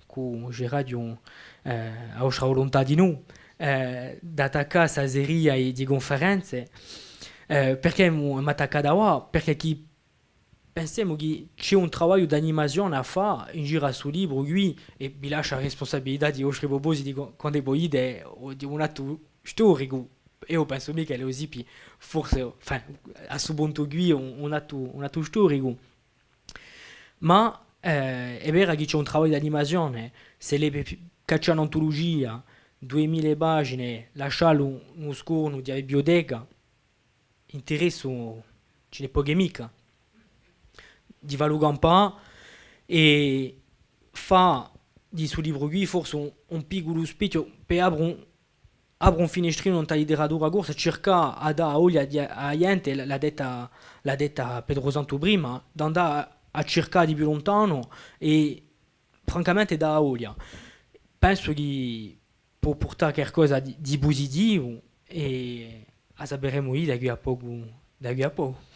con Gerardo a vostra volontà di noi di attaccare questa serie di conferenze, perché abbiamo attaccato perché chi pensiamo che c'è un lavoro di animazione a fare in giro sul libro qui e vi lascia la responsabilità di vostri propositi quando voi idee o di un atto storico. Io penso mica che le osipi forse a suo punto qui un atto storico, ma è vero che c'è un lavoro di animazione. Se le caccia un'antologia 2000 pagine lasciarlo uno scorno di biblioteca interesso ce ne poche mica di valutare un po' e fa di suo libro qui forse un piccolo specchio per aprire un finestrino in letteratura corsa, cercare a dare olio a gente, l'ha detta Pedro Santo prima, di andare a cercare di più lontano e francamente da olio. Penso che può portare qualcosa di positivo e a saperemo da qui a poco.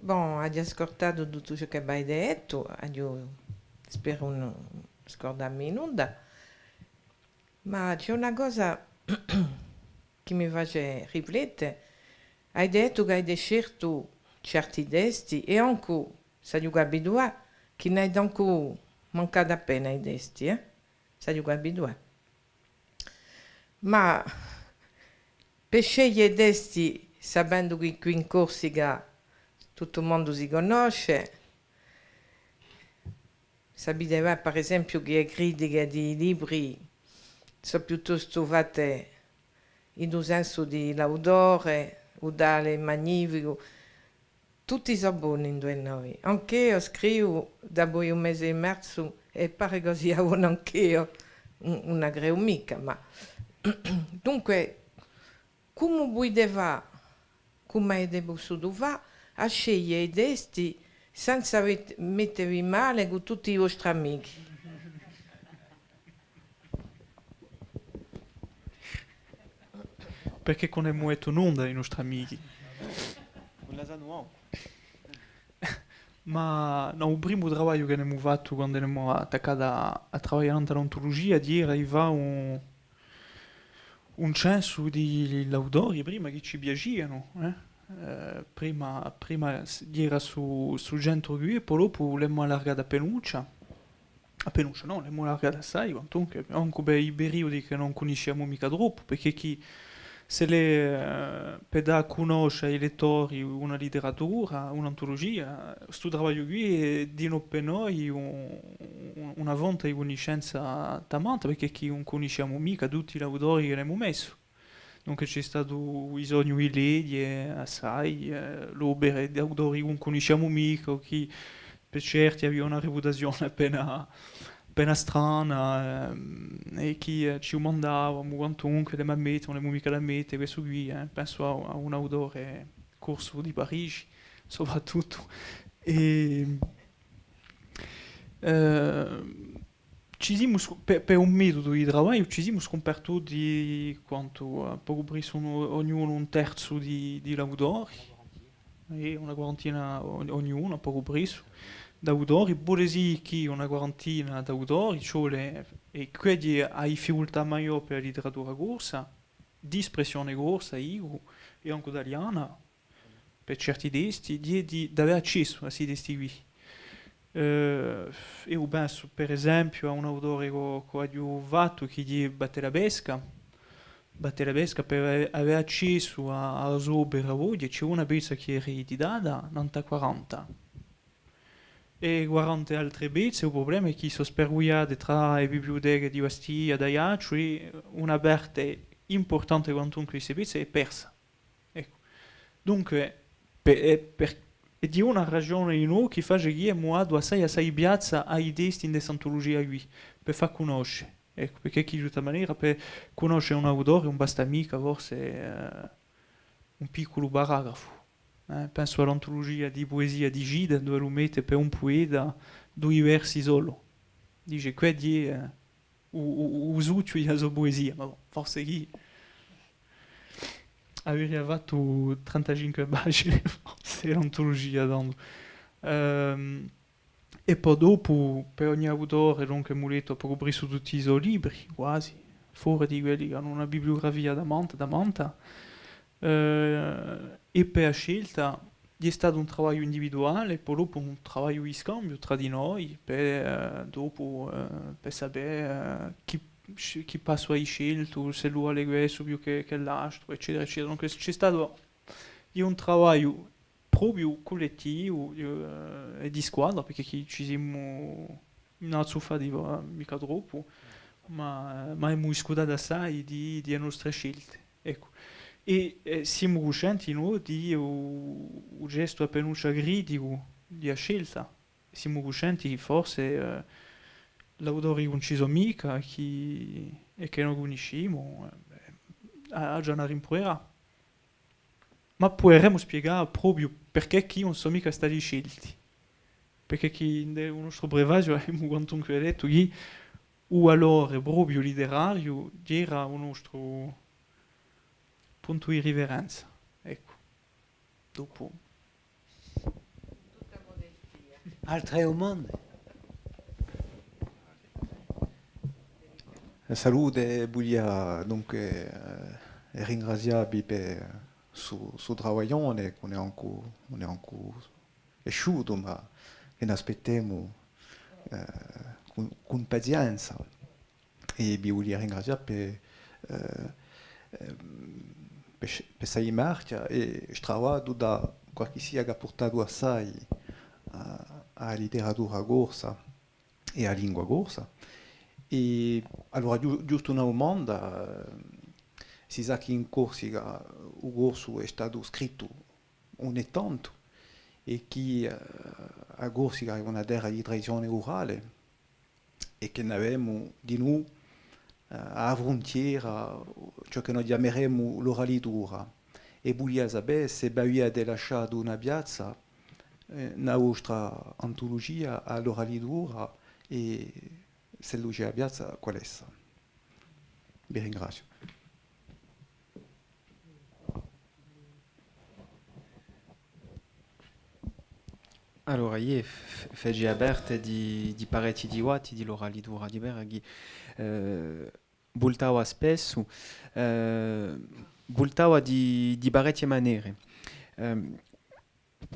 Bon, hai ascoltato tutto ciò che hai detto, spero non scordarmi nulla, ma c'è una cosa che mi face riflettere. Hai detto che hai scelto certi testi e anche, se io capisco, che ne hai danco mancato appena i desti, sai di due. Ma per scegliere i desti, sapendo che qui in Corsica tutto il mondo si conosce, sapete per esempio che le critiche di libri sono piuttosto fatte in un senso di laudore, udale magnifico, tutti sono buoni in due noi. Anch'io scrivo da poi un mese e mezzo e pare che sia buono anch'io, una greumica, ma dunque come vuoi fare, come hai dovuto fare a scegliere i testi senza mettervi male con tutti i vostri amici? Perché con il muetto non dai nostri amici. Ma no, il primo lavoro che abbiamo fatto quando abbiamo attaccato a lavorare in ontologia, di arrivare un censo di autori prima che ci piacevano. Prima era su centro qui e poi dopo l'abbiamo allargata a penuccia no, l'abbiamo allargata assai, comunque anche per i periodi che non conosciamo mica troppo, perché chi se le per da conoscere ai lettori una letteratura, un'antologia, sto lavoro qui è di no per noi una fonte di conoscenza tamanta, perché chi non conosciamo mica tutti gli autori che abbiamo messo. Dunque c'è stato bisogno di leggi, assai, l'opera di autori che non conosciamo mica, chi per certi aveva una reputazione appena strana, e chi ci mandava, quantunque le mammette, non le mica le mette, questo qui, penso a un autore corso di Parigi, soprattutto. E, ci siamo per un metodo di lavoro ci siamo scoperti di quanto poco prima sono ognuno un terzo di lavoratori e una quarantina ognuno poco prima d'autori, pure sì che una quarantina d'autori, cioè e quindi hai difficoltà maggiore per la letteratura corsa, di espressione corsa, io e anche italiana, per certi testi, di avere accesso a questi testi qui. Io penso per esempio a un autore che ho fatto che di Batterabesca per avere accesso alla sua opera voglia c'è una pezza che è editata nel 40 e 40 altre pezze. Il problema è che sono sperguiate tra le biblioteche di Bastiglia e altri, una parte importante quanto queste pezze è persa. Ecco. Dunque è di una ragione in noi che fa che muovo assai piazza ai testi in questa antologia qui, per far conoscere. Ecco, perché chi di tutta maniera per conoscere un autore non basta mica forse un piccolo paragrafo. Penso all'antologia di poesia di Gide, dove lo mette per un poeta due versi solo. Dice, qua di usuccio di sua poesia, ma forse chi aveva fatto 35 pagine, forse l'antologia. E poi dopo, per ogni autore, non che muletto, proprio preso tutti i suoi libri, quasi, fuori di quelli che hanno una bibliografia da monta, e per la scelta è stato un lavoro individuale, poi dopo un lavoro di scambio tra di noi, per sapere chi passa ai scelto, se lui ha questo più che l'altro, eccetera, eccetera. Dunque c'è stato un lavoro proprio collettivo e di squadra, perché ci siamo non fatti mica troppo, ma abbiamo scudato assai di nostre scelte. Ecco. E siamo coscienti noi di un gesto appena critico di scelta. Siamo coscienti che forse l'autore non ci sono mica e che non conosciamo, ha già una rimproverà. Ma potremmo spiegare proprio perché chi non sono mica stati scelti. Perché chi nel nostro brevaggio abbiamo quantunque detto che o allora proprio letterario era un nostro punto di riverenza. Ecco. Dopo. Altre domande? Salute, voglio dunque ringraziarvi per su travaglione, non è ancora asciutto, ma che ne aspettiamo con pazienza. E vi voglio ringraziare per sei marcia e strawato da qualche sia che ha portato assai a letteratura gorsa e a lingua gorsa. E allora giusto una domanda, si sa che in Corsica il gorso è stato scritto ogni tanto e che a Corsica è una terra di tradizione orale e che ne abbiamo di noi a frontiera ciò che noi chiameremo l'oralitura. E voglio sapere se avete lasciato una piazza nella vostra antologia all'oralitura e se c'è la piazza qual è? Vi ringrazio. Allora, io feci aperte di pareti di watti di l'oralitura di Berghi. Bultava spesso, bultava di varie maniere.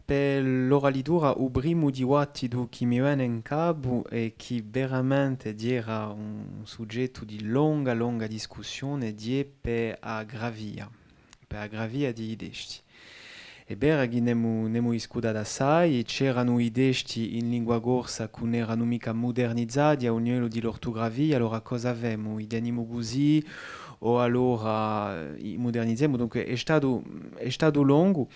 Per l'oralitura, il primo di watti che mi viene in capo e che veramente era un soggetto di lunga discussione per aggravia di idesti. E Berghi nemu iscudato assai, c'erano i testi in lingua gorsa che non erano mica modernizzati a ognuno di l'ortografia, allora cosa avevamo? I teniamo così o allora i modernizziamo, dunque è stato lungo,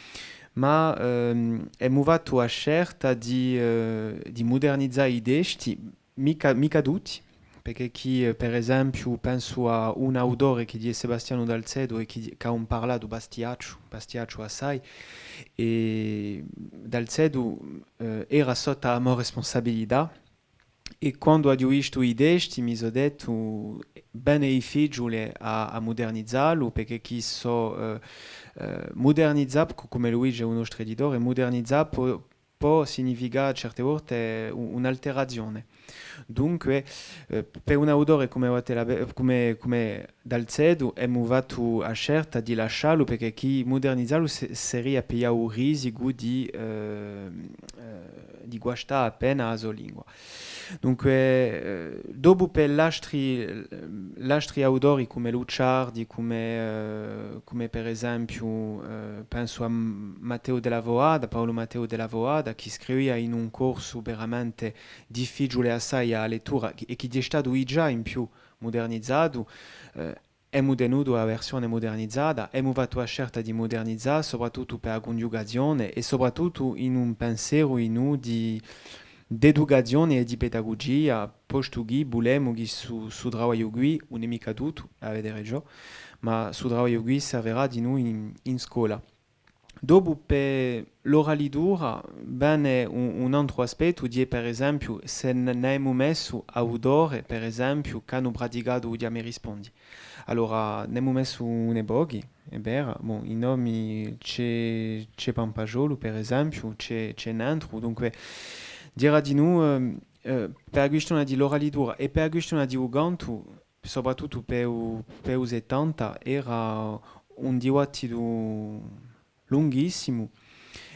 ma abbiamo fatto a scelta di modernizzare i testi, mica tutti. Perché chi, per esempio, penso a un autore che è Sebastiano Dalcedo e che ha parlato Bastiaccio assai, e Dalcedo era sotto la mia responsabilità e quando ho visto i testi mi sono detto bene i figli a modernizzarlo perché chi so modernizzare, come Luigi è un nostro editore, modernizzare può significare certe volte un'alterazione. Dunque, per un autore come Dalcedo, abbiamo fatto la scelta di lasciarlo perché chi modernizzarlo sarebbe per il rischio di guastare appena la sua lingua. Dunque, dopo per altri autori come Luciardi, come per esempio, penso a Paolo Matteo della Voada, che scriveva in un corso veramente difficile assai a lettura e che è stato già in più modernizzato, abbiamo tenuto la versione modernizzata, abbiamo fatto la scelta di modernizzare soprattutto per la coniugazione e soprattutto in un pensiero di educazione e di pedagogia, posto che volevamo che su lavoro qui, non è mica tutto, a vedere già, ma su lavoro qui servirà di noi in scuola. Dopo per l'oralitura, bene un altro aspetto è per esempio se ne abbiamo messo autore, per esempio, che hanno praticato di me rispondi. Allora, ne abbiamo messo un pochi, è vero, bon, i nomi c'è Pampagiolo, per esempio, c'è Nantro, dunque dirà di noi, per la questione dell'oralitura e per la questione di Ugantu, soprattutto per i 70, era un dibattito lunghissimo,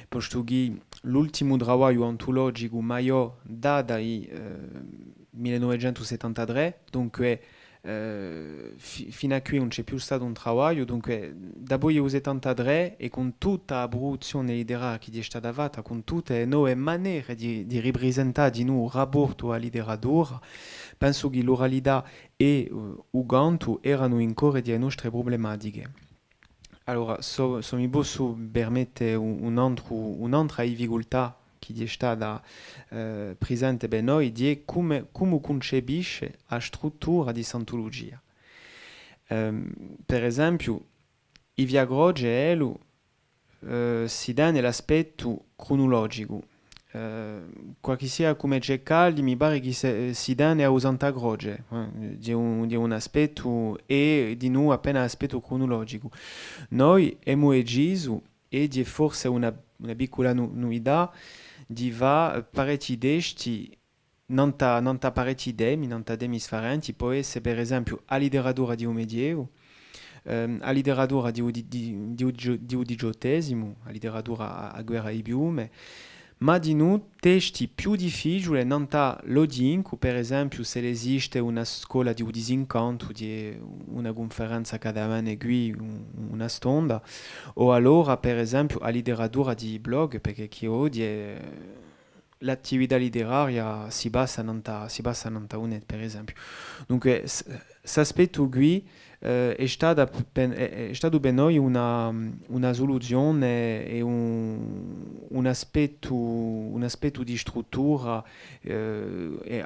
posto che l'ultimo lavoro antologico maggiore data il 1973, dunque fino a qui non c'è più stato un lavoro, dunque dopo il 73 e con tutta la produzione letteraria che è stata fatta, con tutte le nuove maniere di rappresentare di nuovo il rapporto alla letteratura, penso che l'oralità e il canto erano ancora delle nostre problematiche. Allora, se mi posso permettere un'altra difficoltà che è stata presente per noi è come concepisce la struttura di Santologia. Per esempio, i Via Croce si dà nell'aspetto cronologico. Qualche sia come Ceccalli mi pare che si dà a Santa Croce di un aspetto e di nuovo appena aspetto cronologico. Noi abbiamo deciso e di forse una piccola novità di va parecchi testi non ta parecchi temi differenti, può essere per esempio la letteratura di un medioevo, la letteratura di un XVIII, la letteratura a guerra e piume, ma di nu testi più difficili non ta l'odinco, per esempio se esiste una scuola di disincanto, di una conferenza accademica qui, una stonda, o allora per esempio a letteratura di blog, perché chi odia l'attività letteraria si basa non ta unet, per esempio. Dunque, s'aspetto qui è stato per noi una soluzione e un aspetto di struttura e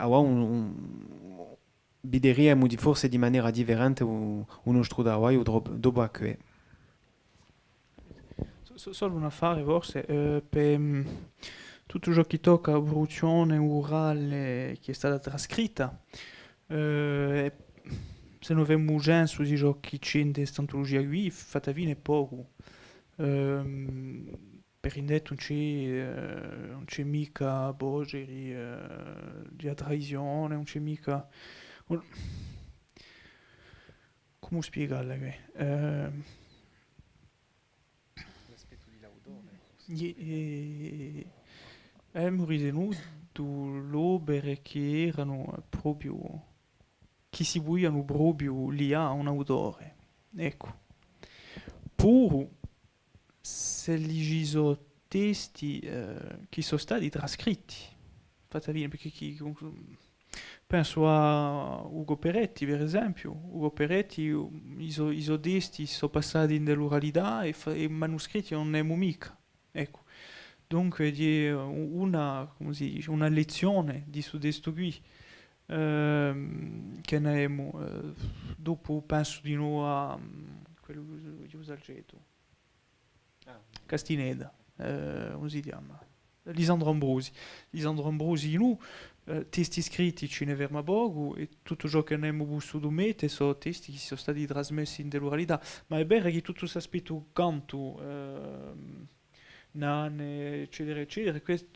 vedremo forse di maniera differente uno studio dopo a che. Solo un affare forse, per tutto ciò che tocca a produzione orale che è stata trascritta, se non abbiamo urgenza di ciò che c'è in questa antologia qui, fatta fine poco. Per indetto non c'è mica Bogeri di traizione, non c'è mica... Come spiegarla qui? Abbiamo ritenuto l'opere che erano proprio che si vogliano proprio lì a un autore. Ecco. Pur se gli sono testi che sono stati trascritti, fate bene, perché penso a Ugo Peretti, per esempio. Ugo Peretti, i suoi testi sono passati nell'oralità e i manoscritti non ne abbiamo mica. Ecco. Dunque, come si dice, una lezione di su questo qui. Che ne abbiamo dopo penso di nuovo a quello che usa il geto Castineda, come si chiama? Lisandro Ambrosi nu testi scritti ce ne verma poco e tutto ciò che ne abbiamo potuto mettere sono testi che sono stati trasmessi in dell'oralità, ma è vero che tutto questo aspetto canto nane eccetera eccetera questo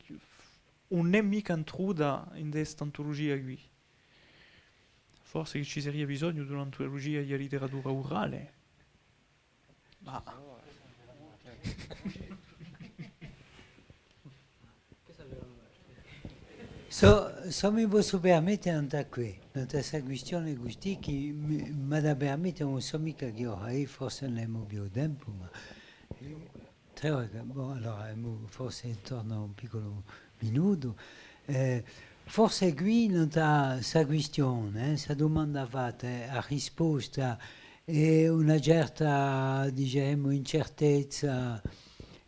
non è mica intruda in questa antologia qui. Forse che ci sarebbe bisogno di un'antologia di letteratura orale. Ma... Se mi posso permettere di andare qui, in questa questione così, che mi da permettere, non so mica che ora, forse non abbiamo più tempo, ma... Tre ore, bon, allora forse intorno a un piccolo minuto. Forse qui non c'è questa questione, questa domanda fatta, a risposta e una certa, diciamo, incertezza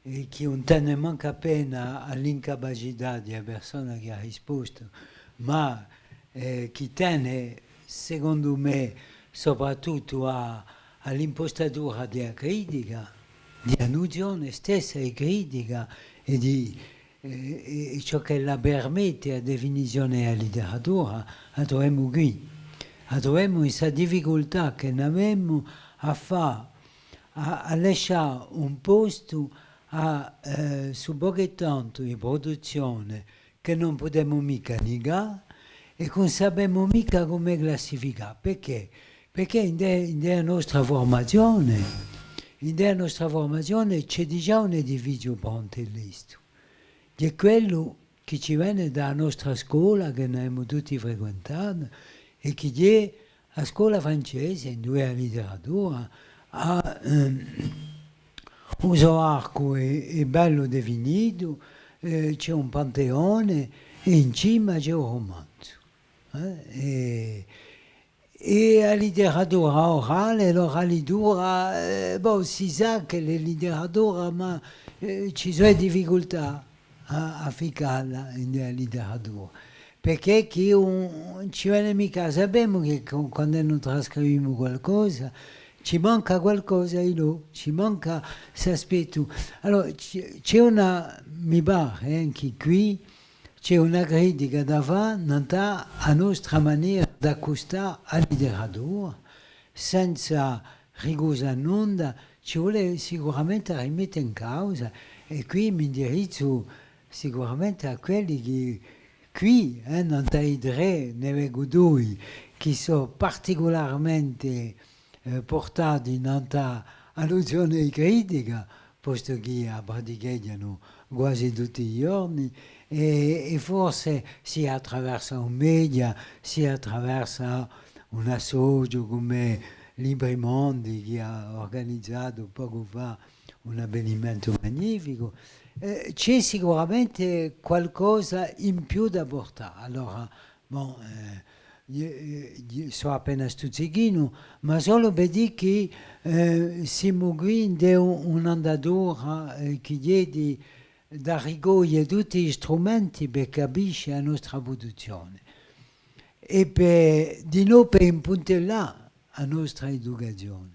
che non tiene manca appena all'incapacità della persona che ha risposto, ma che tiene, secondo me, soprattutto all'impostatura della critica, della nozione stessa di critica e di ciò che la permette a definizione della letteratura, la troviamo qui. La troviamo questa difficoltà che abbiamo a lasciare un posto su poche tanto di produzione che non potremmo mica negare e non sappiamo mica come classificare. Perché? Perché nella nostra formazione c'è già un edificio pontellisto, che è quello che ci viene dalla nostra scuola, che noi abbiamo tutti frequentato, e che è la scuola francese, in cui la letteratura ha un suo arco è bello definito, c'è un panteone e in cima c'è un romanzo. E la letteratura orale, l'oralitura, si sa che la letteratura, ma ci sono difficoltà a ficarla nella letteratura. Perché che ci viene mica, sappiamo che quando noi trascriviamo qualcosa, ci manca qualcosa ci manca questo aspetto. Allora, c'è mi pare anche qui, c'è una critica da fare a nostra maniera di accostare alla letteratura, senza rigosa nulla, ci vuole sicuramente rimettere in causa, e qui mi indirizzo sicuramente a quelli che qui, non dai tre, ne vengo due, che sono particolarmente portati in allusione critica, posto che a praticano quasi tutti i giorni e forse sia attraverso un media, sia attraverso un associo come Libri Mondi che ha organizzato poco fa un avvenimento magnifico, c'è sicuramente qualcosa in più da portare. Allora, bon, so appena stuzzichino, ma solo per dire che siamo qui in un'andatura che chiede da raccogliere tutti gli strumenti per capire la nostra produzione e per, di noi per impuntellare la nostra educazione.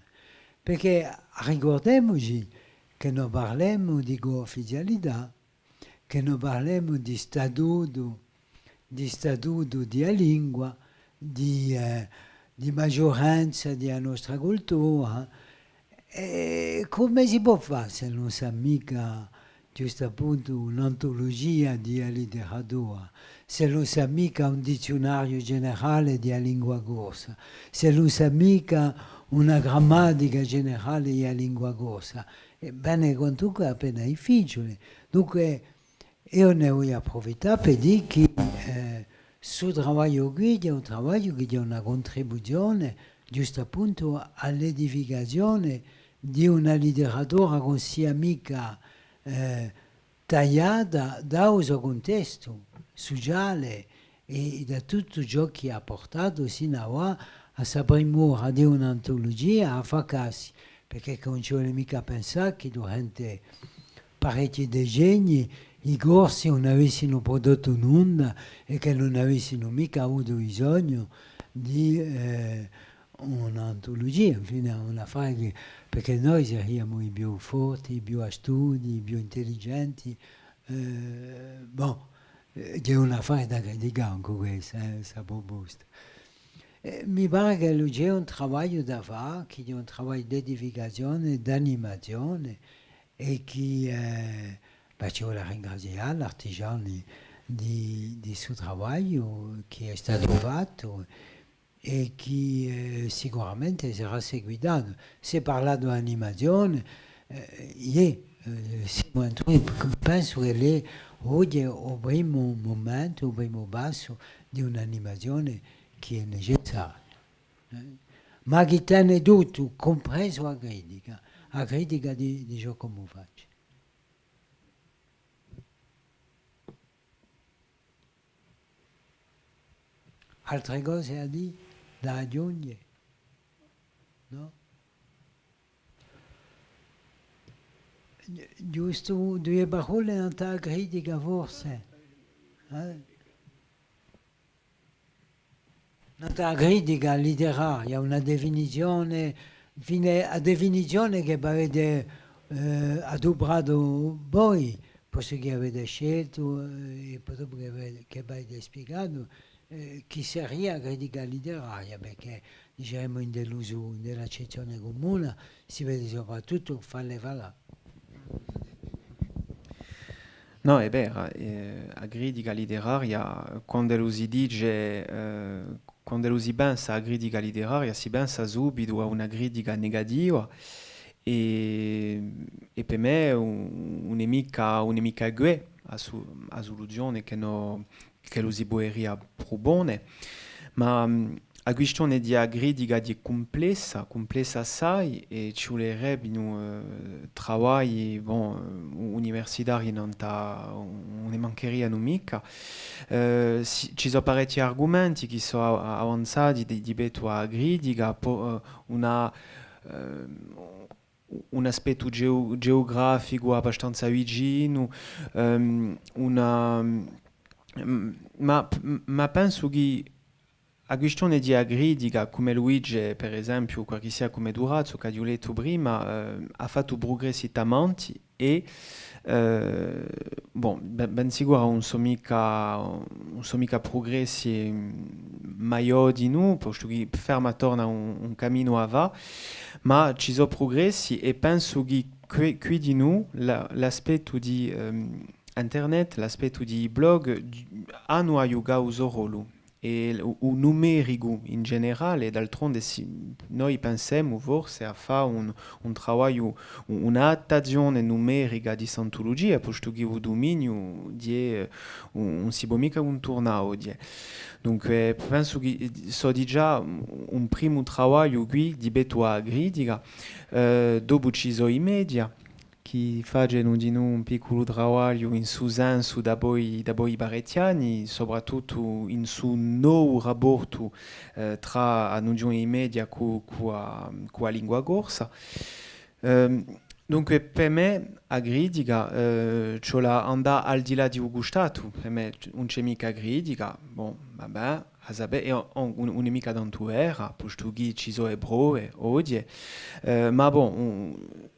Perché ricordiamoci che noi parliamo di ufficialità, che noi parliamo di statuto di lingua, di maggioranza della nostra cultura. E come si può fare se non sa mica, giusto appunto, un'antologia di letteratura, se non sa mica un dizionario generale di lingua corsa, se non sa mica una grammatica generale di lingua corsa? Bene, quanto è appena difficile. Dunque, io ne voglio approfittare per dire che questo lavoro qui è un lavoro che ha una contribuzione giusto appunto all'edificazione di una letteratura che sia mica tagliata da questo contesto sociale e da tutto ciò che ha portato sino a ora a questa premura di un'antologia a fracassi, perché non ci vuole mica pensare che durante parecchi decenni i corsi non avessero prodotto nulla e che non avessero mica avuto bisogno di un'antologia, infine una fase, perché noi siamo i più forti, i più astuti, i più intelligenti. C'è una fase da criticare anche questa, questa proposta. Mi pare che c'è un lavoro da fare, che è un lavoro di edificazione, di animazione e che ci vuole ringraziare l'artigiano di suo lavoro che è stato fatto e che sicuramente sarà seguitato. Si è parlato di animazione, penso che lei oggi è il primo momento, il primo passo di un'animazione che è necessaria, ma che tiene tutto, compreso la critica di ciò come faccio. Altre cose a dire, da aggiungere? No? Giusto due parole nella critica forse? Nella critica letteraria, una definizione, a definizione che avete adoprato voi, posto che avete scelto e dopo che avete spiegato, chi sarebbe critica letteraria, perché diciamo nell'accezione comune si vede soprattutto farle valere. No, è vero, la critica letteraria, quando si dice, quando si pensa a critica letteraria, si pensa subito a una critica negativa e per me un nemica è a soluzione che lo si può proporre, ma la questione di critica è complessa assai e ci vorrebbe un lavoro universitario non ne mancherebbe mica. Ci sono parecchi argomenti che sono avanzati di la critica, un aspetto geografico abbastanza vicino, ma penso che la questione di critica, come Luigi, per esempio, qualche sia come Durazzo, che ho letto prima, ha fatto progressi tanti e, ben sicuro non sono mica progressi maggiori di noi, perché ferma torna un cammino avanti, ma ci sono progressi e penso che qui di noi l'aspetto di internet, l'aspetto di blog hanno aiutato il ruolo. e il numerico in generale, d'altronde noi pensiamo forse a fare un lavoro, un'adattazione numerica di santologia, posto che il dominio di non si può mica contornare. Dunque, penso che so di già un primo lavoro qui di betua critica, dopo ci sono i media, che fanno di noi un piccolo lavoro in su senso da voi barettiani, soprattutto in su nuovo rapporto tra noi i media con la lingua corsa. Dunque, per me, la critica, c'è andare al di là di un gustato, per me non c'è mica critica, bon, vabbè, a sapere, non è mica d'Antuera, posto che ci sono ebrei, odie, ma bon,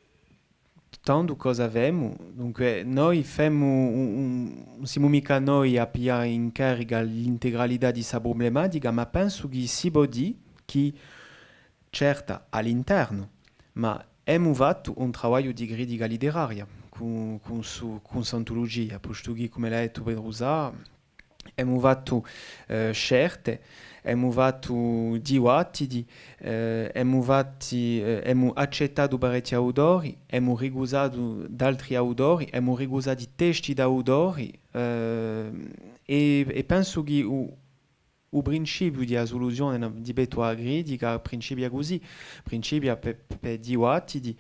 tanto cosa abbiamo, dunque noi non siamo mica noi a pigliare in carica l'integralità di questa problematica, ma penso che si può dire che, certo, all'interno, ma abbiamo fatto un lavoro di critica letteraria con Santologia, posto che, come l'ha detto Pedro Sá, abbiamo fatto scelte, abbiamo fatto dibattiti, abbiamo accettato parecchi autori, abbiamo ricusato altri autori, abbiamo ricusato testi da autori e penso che il principio di soluzione di betua critica principia così, principia per dibattiti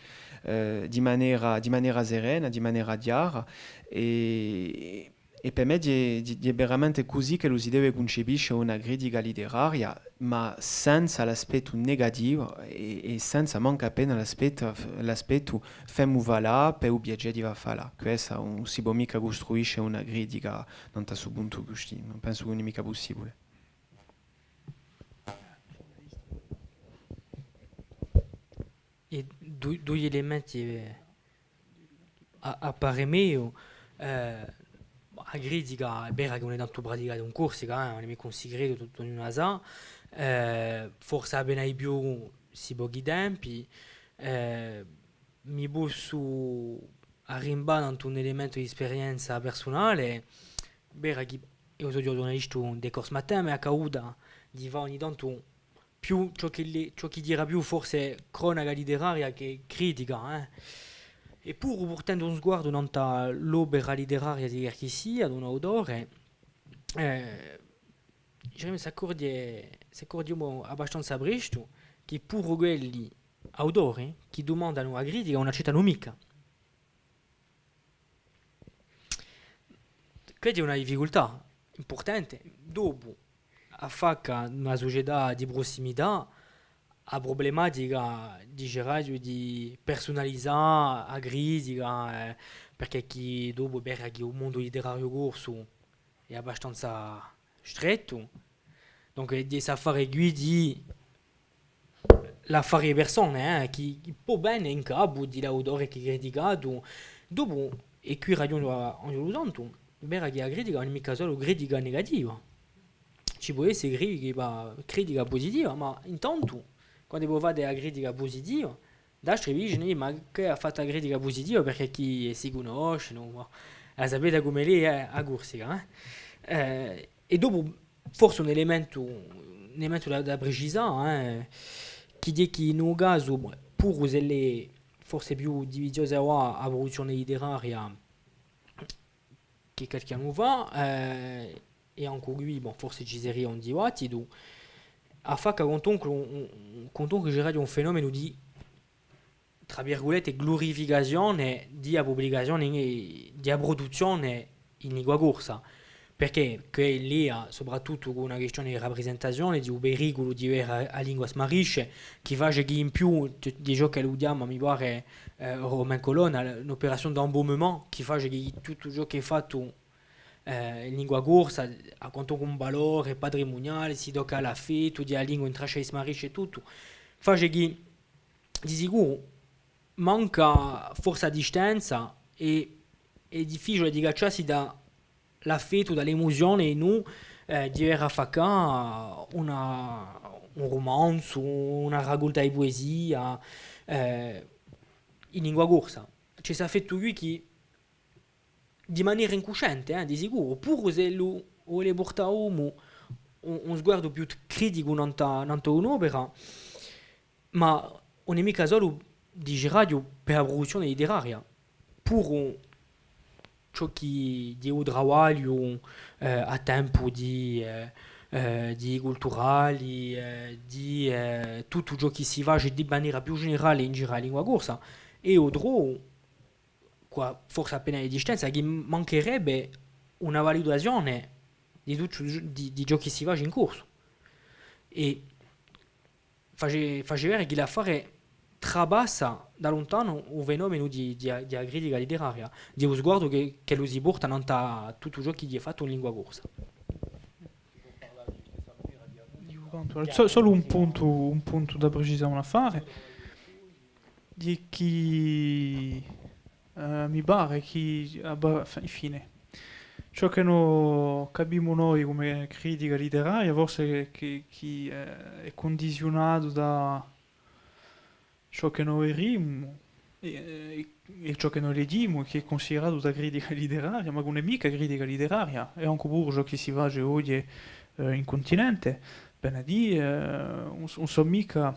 di maniera serena, di maniera chiara e per me è veramente così che lo si deve concepire una critica letteraria, ma senza l'aspetto negativo e senza manca appena l'aspetto femo valà per il piacere di fare. Questa non si può mica costruire una critica da questo punto di vista, non penso che non è mica possibile. E due elementi appare meglio. La critica è vera che non è tanto praticata in Corsica, non è mica un segreto tutto in una sa, forse appena di più si pochi tempi, mi posso arrimbare un elemento di esperienza personale, vera che io sono giornalista di corso mattino, ma a cauda di va ogni tanto più ciò che dirà più forse cronaca letteraria che critica, E pur portando un sguardo l'opera letteraria di chi sia, ad un autore, diciamo, si accorgiamo abbastanza presto che pur quelli autori che domandano la critica non accettano mica. Questa è una difficoltà importante. Dopo, a facca una società di prossimità, la problematica dicerai di personalizzare la critica perché chi dopo per chi un mondo letterario corso è abbastanza stretto, dunque di fare guidi l'affare di persone chi può bene in capo di l'autore che ha criticato dopo e qui ragione ogni tanto vera che la critica non è mica solo critica negativa, ci può essere critica positiva, ma intanto quando voi fate la critica positiva, da scrivere, ma che ha fatto la critica positiva perché chi si conosce, no? Sapete come lei è a Corsica. E dopo, forse un elemento da precisare, chi dice che in un caso, pur usare forse più divisiosa la produzione letteraria che qualche anno fa, e anche lui, forse ci sarebbe un dibattito, a fa che conton che c'era un fenomeno di tra virgolette glorificazione di pubblicazione di produzione in lingua corsa perché che lì soprattutto con una questione di rappresentazione di un pericolo di avere a lingua smarisce che fa che in più di ciò che lo diamo mi pare Romain Colonna un'operazione d'embaumement che fa che tutto ciò che è fatto in lingua corsa a quanto un valore patrimoniale si tocca alla fetto di la lingua in traccia di smarisce e tutto fa che di sicuro manca forza a distanza e è difficile di cacciarsi dall'affetto, dall'emozione e non di avere a fare un romanzo, una raccolta di poesia in lingua corsa. C'è questo affetto qui che di maniera incosciente, di sicuro, pur se lo vuole portare uomo un sguardo più critico non un'opera, ma non è mica solo di radio per la produzione letteraria, pure ciò che di lavoro a tempo di culturali, di tutto ciò che si fa di maniera più generale in giro la lingua corsa, e altro, qua forse appena di distanza, che mancherebbe una valutazione di tutto di ciò che si fa in corso. E face vedere che l'affare trabassa da lontano un fenomeno di critica letteraria, di uno sguardo che lo si porta a tutto ciò che è fatto in lingua corsa. Solo un punto da precisare a fare, di chi mi pare che infine ciò che noi capiamo noi come critica letteraria forse che è condizionato da ciò che noi vediamo e ciò che noi leggiamo, che è considerato da critica letteraria, ma non è mica critica letteraria, è anche pure ciò che si fa oggi in continente, bene a dire, non so mica,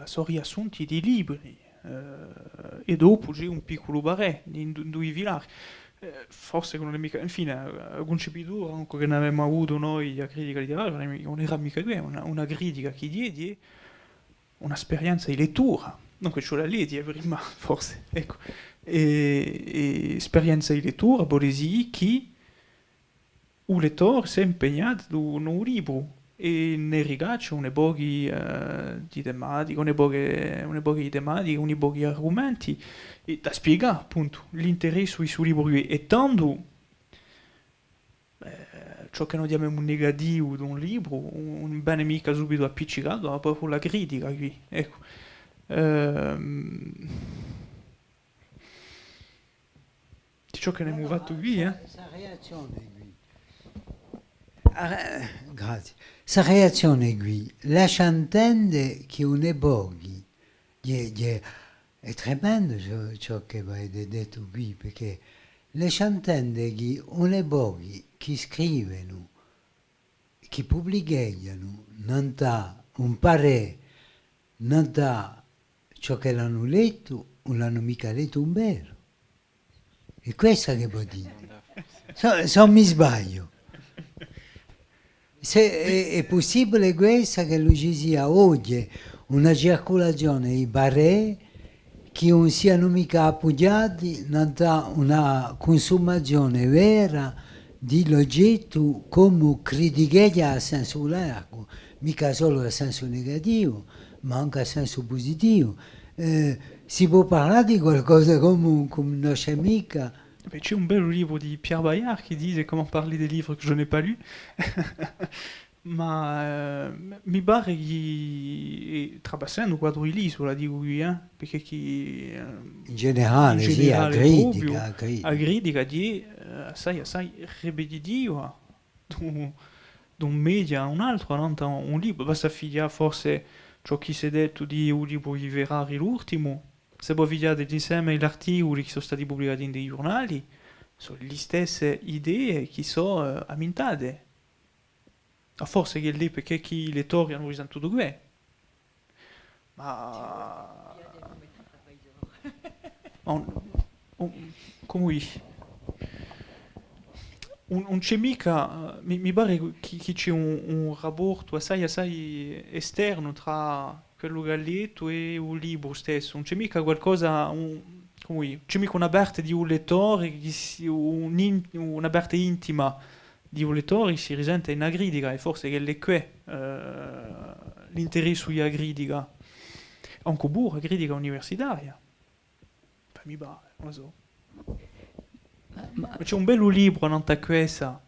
sono riassunti di libri, e dopo c'è un piccolo barè in due villaggi. Forse non è mica, infine, a concepitura anche che ne avevamo avuto noi a critica letteraria, non era mica una critica che diede un'esperienza di lettura, non che ce l'ha lì prima, forse, ecco, e esperienza di lettura, vuol dire che un lettore si è impegnato in un libro e ne rigaccia un pochi di tematiche, un pochi di tematiche, un pochi argomenti e da spiegare appunto l'interesse sui libro e tanto ciò che noi chiamiamo un negativo di un libro un bene mica subito appiccicato ma proprio la critica qui, ecco. Di ciò che ne abbiamo fatto qui Sa reazione qui. Grazie. Sa reazione qui lascia intendere che un eboghi è tremendo ciò che avete detto qui, perché lascia intendere che un eboghi che scrivono, che pubblicano, non dà un parere, non dà ciò che l'hanno letto, non l'hanno mica letto un vero. È questo che vuol dire. Se mi sbaglio. Se è possibile questo che lui ci sia oggi una circolazione di barè che non siano mica appoggiati da una consumazione vera di l'oggetto come criticheglia a senso largo, mica solo a senso negativo, ma anche a senso positivo. Si può parlare di qualcosa come non c'è mica. C'è un bel libro di Pierre Bayard qui dit comment parler des livres que je n'ai pas lus. Ma mi pare che trapassando un quadro di l'isola di lui, perché chi in generale, sì, a critica di assai ripetitiva da un media a un altro, non da un libro, basta figliare forse ciò che si è detto di un libro di Ferrari l'ultimo. Se può vedere insieme gli articoli che sono stati pubblicati in dei giornali, sono le stesse idee che sono ammintate. A forse che lì perché chi le lettori hanno risentito tutto questo. Ma come dici? Non c'è mica, mi pare che c'è un rapporto assai esterno tra quello che ha letto e il libro stesso, non c'è mica qualcosa, c'è mica un'aperta di un lettore, un'aperta intima di un lettore che si risente in una critica e forse che è qui l'interesse sulla critica, anche pure la critica universitaria, mi pare, non lo so. Ma c'è un bel libro non questa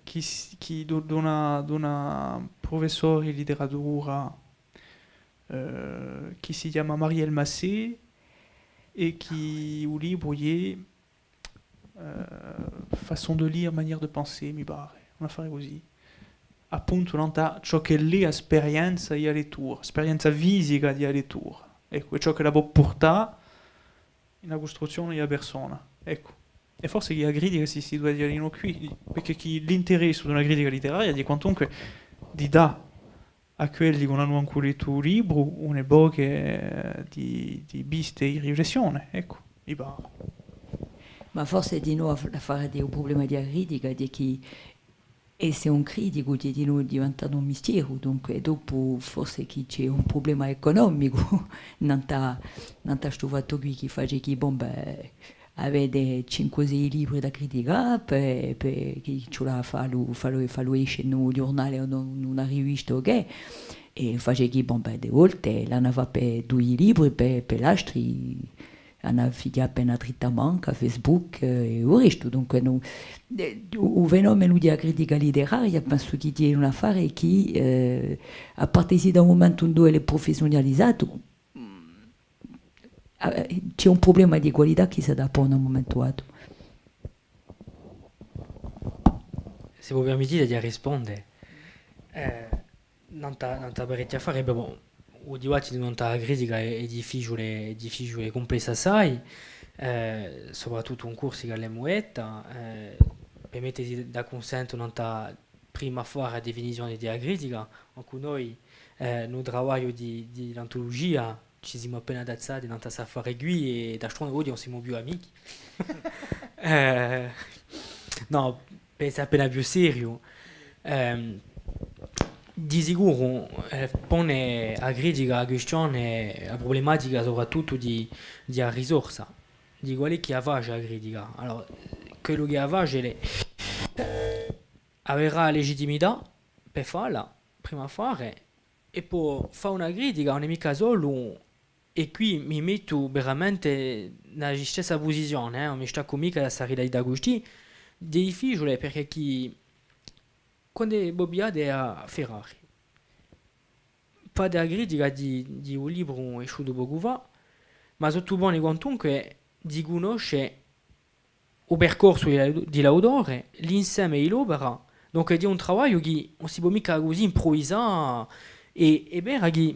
che dona professore di letteratura che si chiama Marielle Massé e che un libro è façon de lire, manière de penser, mi pare, un affare così. Appunto non da ciò che è l'esperienza di lettura, esperienza fisica di lettura. Ecco, è ciò che la può portare in una costruzione della persona. Ecco. E forse chi la critica si deve dire qui, perché chi l'interesse di una critica letteraria di quanto comunque di dà a quelli che non hanno ancora letto il libro una bocche di viste di riflessione, ecco, mi pare. Ma forse di nuovo a fare un problema di critica, di che essere un critico di noi diventa un mistero, dunque dopo forse che c'è un problema economico, non sta trovato qui che fa che bombe avete 5-6 libri da criticare per chi ce la fallo esce in un giornale o in una rivista ok, e fa che bombe de volte l'hanno fatto per 2 libri per l'altri hanno figliato appena trittamento a Facebook e il resto, dunque il fenomeno della critica letteraria penso che è un affare che a parte se da un momento in cui è professionalizzato c'è un problema di qualità che si dà poi in un momento dato. Se voi permettete di rispondere, non t'ha parecchio a fare, però il dibattito non t'ha critica è difficile, complessa assai, soprattutto un corso che è muetta, permettete da consento non t'ha prima fare la definizione della critica, anche noi nel lavoro di l'antologia ci siamo appena adattati non t'ha fare qui e da strano oggi non siamo più amici. No, pensa appena più serio. Di sicuro pone a critica la questione, la problematica soprattutto di risorsa, di quale che avvace la critica. Allora, quello che avvace avrà legittimità per farla, prima fare, e poi fare una critica non è mica solo, e qui mi metto veramente nella stessa posizione, non mi sta mica da stare da gusti, di difficile perché chi quando Bobbiade a Ferrari fa della critica di un libro esciuto poco fa, ma sotto buoni quantunque di conosce il percorso di l'autore, l'insieme di l'opera, donc di un lavoro che non si può mica così improvvisare e beh, che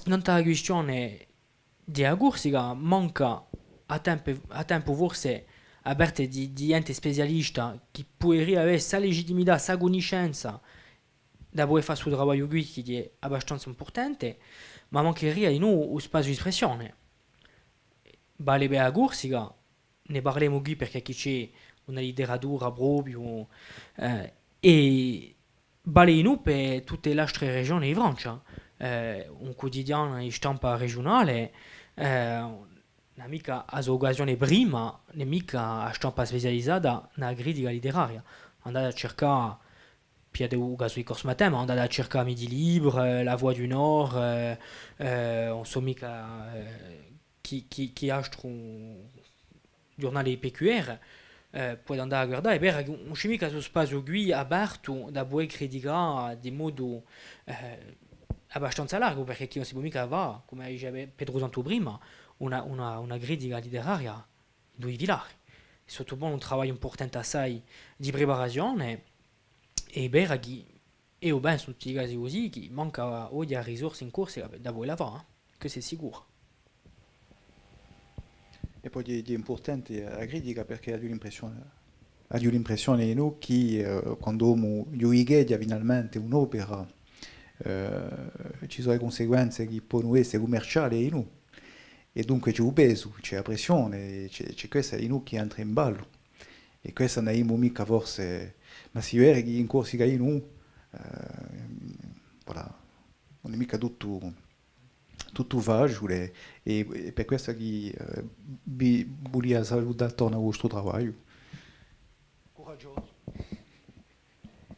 non è la questione della corsica, manca a tempo forse aperte di ente specialista che può avere sa legittimità, sa conoscenza da poter fare il suo lavoro qui che è abbastanza importante, ma mancherebbe di noi un spazio di espressione. Vale per la corsica, ne parliamo qui perché qui c'è una letteratura proprio, e vale di noi per tutte le altre regioni di Francia. Un quotidiano di stampa regionale, non mica a occasione prima, né mica a stampa specializzata nella critica letteraria. Andate a cercare, più un caso di corso matin, ma andate a cercare Midi Libre, La Voix du Nord, non so mica chi altro giornale PQR, puoi andare a guardare, e beh, non c'è mica questo spazio qui aperto da poter criticare di modo abbastanza largo, perché chi non si può mica va, come diceva Pedro Santo prima, una critica letteraria in due villaggi. Sottopongo un lavoro importante assai di preparazione e beh, e ho ben sono tutti i casi così che manca oggi a risorse in corsa da voi lavare, questo è sicuro. E poi è importante la critica perché ha l'impressione di noi che quando uno giudica finalmente un'opera ci sono le conseguenze che possono essere commerciali in noi. E dunque c'è un peso, c'è la pressione, c'è questa di noi che entra in ballo. E questa non è mica forse, ma si vede che in Corsica di noi, voilà, non è mica tutto facile e per questo che voglio salutare torno al vostro lavoro. Coraggioso.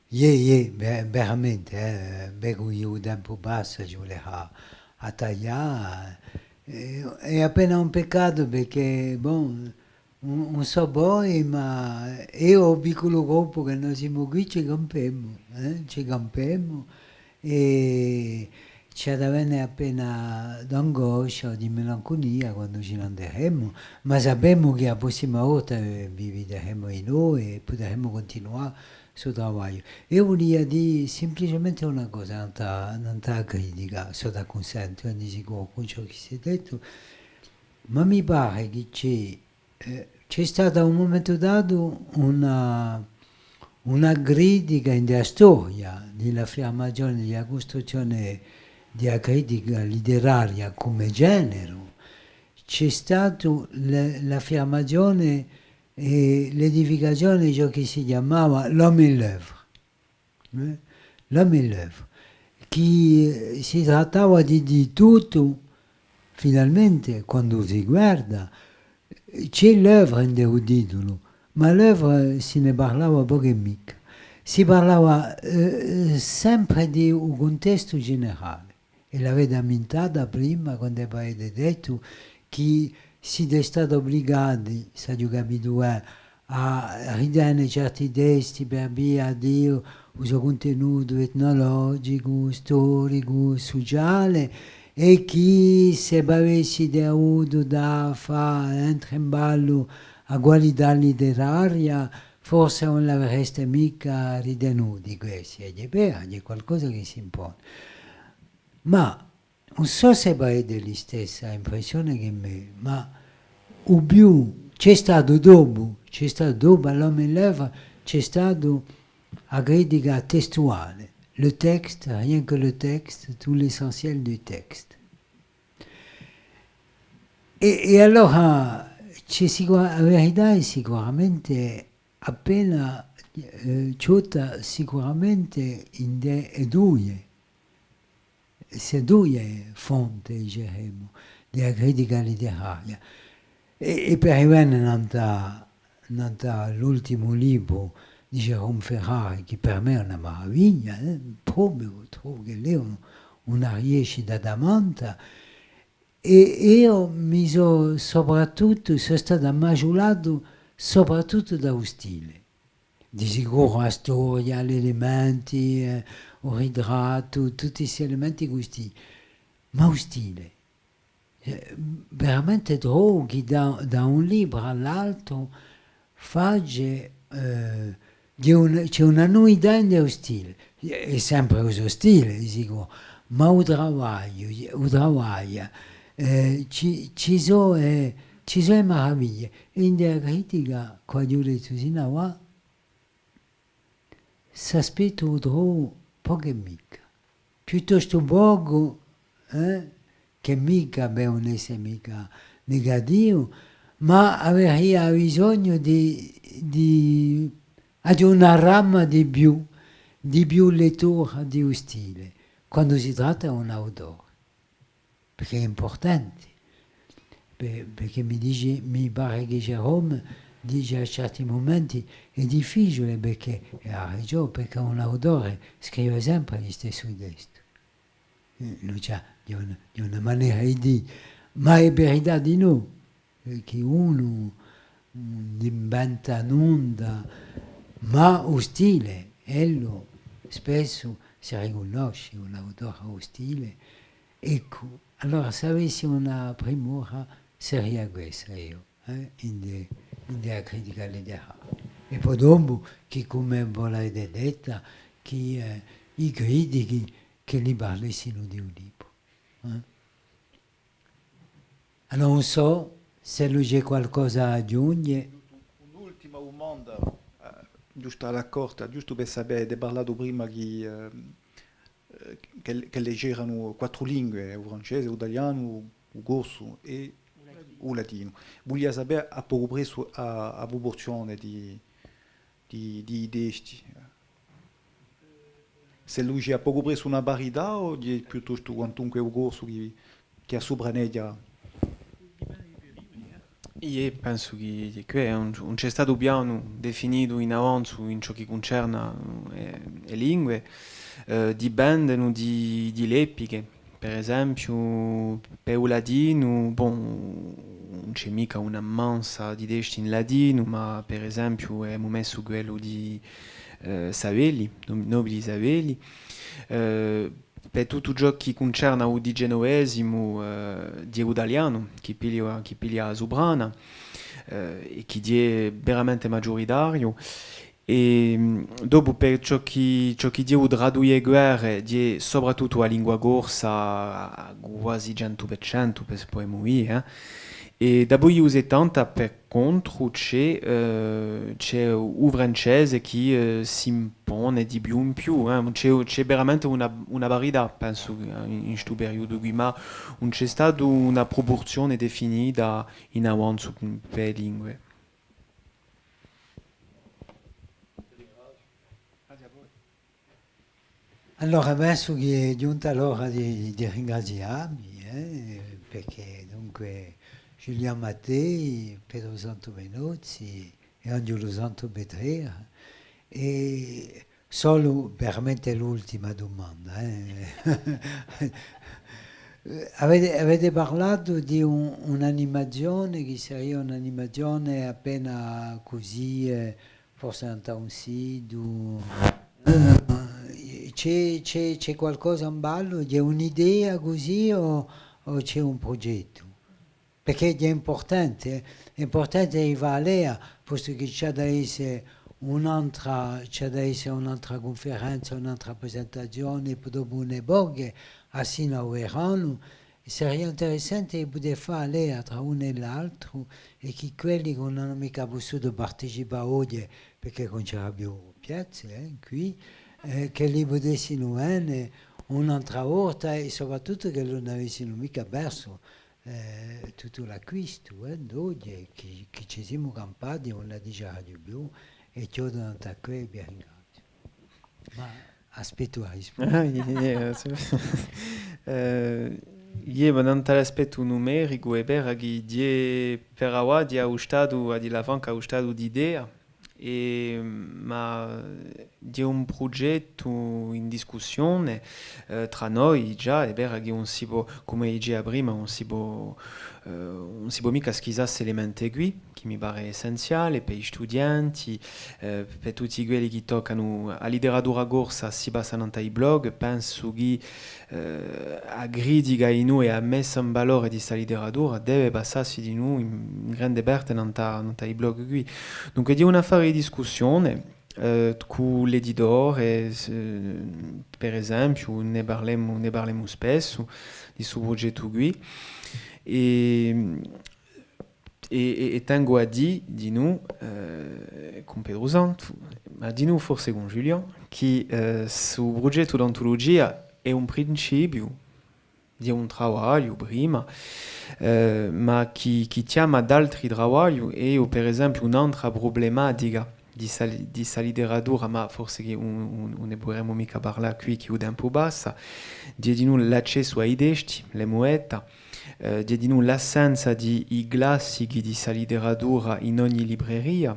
Veramente, beh, io tempo basta ci voleva a tagliare. È appena un peccato perché, bon, non so voi, ma io ho un piccolo gruppo che noi siamo qui, ci campiamo e c'è da venire appena d'angoscia, di melanconia quando ci andremo, ma sappiamo che la prossima volta vivremo in noi e potremo continuare il suo lavoro. Io voglio dire semplicemente una cosa, non ta critica, sono da consento, di sicuro con ciò che si è detto, ma mi pare che c'è c'è stata a un momento dato una critica nella storia dell'affermazione della costruzione della critica letteraria come genere. C'è stata l'affermazione e l'edificazione di ciò che si chiamava l'homme et l'œuvre. L'homme et l'œuvre. Che si trattava di tutto, finalmente, quando si guarda, c'è l'œuvre nel titolo, ma l'œuvre se ne parlava poco e mica. Si parlava sempre di un contesto generale. E l'avete ammentata prima quando avete detto che si è stato obbligati, se ho capito, a ridare certi testi per via di il suo contenuto etnologico, storico, sociale, e che se avessi avuto da fare entrare in ballo a qualità letteraria, forse non l'avreste mica ritenuti questi, è qualcosa che si impone. Ma non so se avete la stessa impressione che me, ma o più c'è stato dopo all'Homme et l'œuvre, c'è stato la critica testuale, le texte, rien que le texte, tout l'essentiel du texte. E allora la verità è sicuramente appena ciota sicuramente in due fonti, diremo, della critica letteraria. E per arrivare all'ultimo libro di Jérôme Ferrari, che per me è una meraviglia, proprio trovo che lei è una riuscita da manta, e io mi sono stato ammagiolato soprattutto da un stile. Di sicuro la storia, gli elementi, il ritratto, tutti questi elementi così, ma un stile. Veramente trovo che da un libro all'altro c'è una novità nello stile. È sempre lo stile, di sicuro, ma il travaglio, ci sono le meraviglie. E in der critica, quando io ho detto sinora, si aspetta trovo poco e mica. Piuttosto poco, che mica non essere mica negativo, ma aveva bisogno di una rama di più lettura di un stile, quando si tratta di un autore, perché è importante, perché mi pare che Jérôme dice a certi momenti è difficile, perché ha ragione, perché un autore scrive sempre gli stessi testi. Non c'è di una maniera di dire, ma è verità di no, che uno inventa nulla, ma lo stile, ello spesso si riconosce un autore o stile. Ecco, allora se avessi una premura sarebbe questa io, in della critica letteraria. E poi dopo, che come volete detta, che i critici che li parlessero di un libro. Allora non so se lui c'è qualcosa da aggiungere. Un'ultima domanda, giusto alla corta, giusto per sapere, hai parlato prima che leggevano 4 lingue, il francese, l'italiano, il corso e il latino. Voglio sapere a poco preso a proporzione di testi. Se lui ha poco preso una parità o è piuttosto quantunque un corso che ha sopraneggia? Io penso che qui non c'è stato piano definito in avanzo in ciò che concerne le lingue, dipendono di epiche. Per esempio, per il latino, non c'è mica una massa di testi in latino, ma per esempio abbiamo messo quello di Savelli, Nobili Savelli. Per tutto ciò che concerne il XIX, Diego D'Aliano, che piglia Sobrana, e che è veramente maggioritario. E dopo per ciò che Diego traduce guerre, è soprattutto la lingua corsa, quasi 100%, per poi morire. E dopo gli usi tanta per contro c'è un francese che si impone di più in più, c'è veramente una varietà, penso, in questo periodo qui, ma non c'è stata una proporzione definita in avanzo per le lingue. Allora adesso che è giunta l'ora di ringraziarmi, perché dunque Giuliano Mattei, Pedro Santo Benozzi e Angelo Santo Betrera, e solo veramente l'ultima domanda. Avete parlato di un'animazione che sarebbe un'animazione appena così, forse un un sito. C'è qualcosa in ballo? C'è un'idea così o c'è un progetto? Perché è importante arrivare lì, posto che c'è da essere un'altra conferenza, un'altra presentazione, poi dopo une boghe, assino a Verano. Sarebbe interessante poter fare lì tra uno e l'altro e che quelli che non hanno mica potuto partecipare oggi perché non c'era più piazza qui, che li potessero venire un'altra volta e soprattutto che non avessero mica perso tutto l'acquisto d'oggi, che ci siamo campati, non la dice Radio Blu e chiudo da qui e vi ringrazio. Ma aspetto la risposta. Io non te l'aspetto numerico e per che per ora di stato di la banca stato d'idea ma di un progetto in discussione tra noi già è vero che non si può, come diceva prima, non si può mica schizare questi elementi qui che mi pare essenziale per gli studenti, per tutti quelli che toccano a letteratura corsa si passano dai blog. Penso che a critica in noi e a messa in valore di questa letteratura deve passarsi di noi in grande parte dai blog qui. Dunque di un affare di discussione con l'editore, per esempio, ne parliamo spesso di questo progetto qui e tengo a dire di noi con Pedro Santo, ma di noi forse con Giuliano, che questo progetto d'antologia è un principio di un lavoro prima, ma che chiama ad altri lavori e per esempio un'altra problematica di questa letteratura, ma forse che non ne potremmo mica parlare qui che è un tempo basta, di noi l'accesso ai testi, le monete, di noi l'assenza di classici di questa letteratura in ogni libreria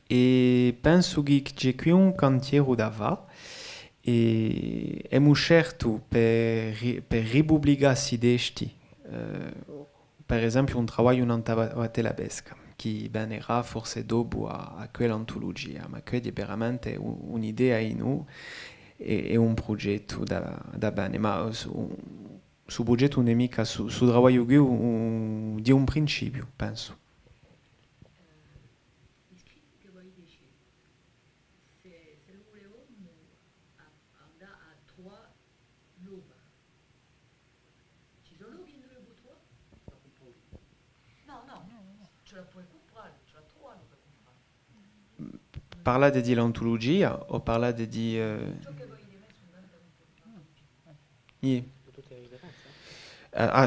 e penso che c'è qui un cantiere da fare e abbiamo scelto per ripubblicare questi testi, per esempio un lavoro in tela pesca che venerà forse dopo a quell'antologia, ma che è veramente un'idea in noi e un progetto da bene, ma su progetto non è mica su lavoro di un principio, penso. Parlate di l'antologia o parlate di...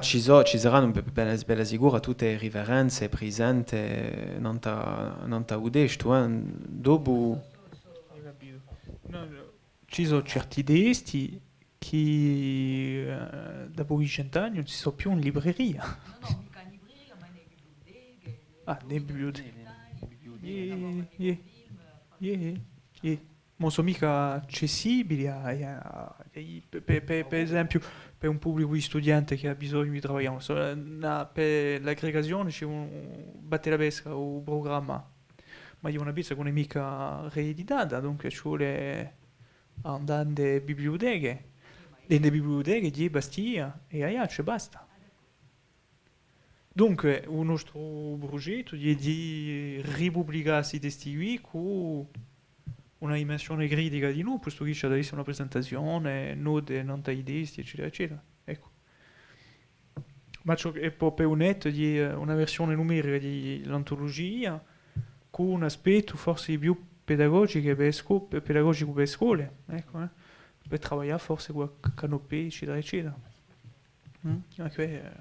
ci saranno bella sicura tutte le riverenze presenti non ta udesto, dopo... Ci sono certi testi che dopo i 100 anni non ci sono più in libreria. No, mica in libreria, ma nelle biblioteche. Nei biblioteche. Non sono mica accessibili per esempio per un pubblico di studenti che ha bisogno di lavorare. Per l'aggregazione c'è un batte la pesca o un programma, ma è una pesca che non è mica reeditata, dunque ci vuole andare nelle biblioteche. Nelle biblioteche di Bastia e allà c'è basta. Dunque, il nostro progetto è di ripubblicare questi testi qui con una dimensione critica di noi, posto che c'è da essere una presentazione, note, non dai testi, eccetera, eccetera. Ecco. Ma ciò è proprio un netto di una versione numerica di l'antologia con un aspetto forse più pedagogico pedagogico per le scuole, ecco, per lavorare forse con canopé, eccetera, eccetera. Anche,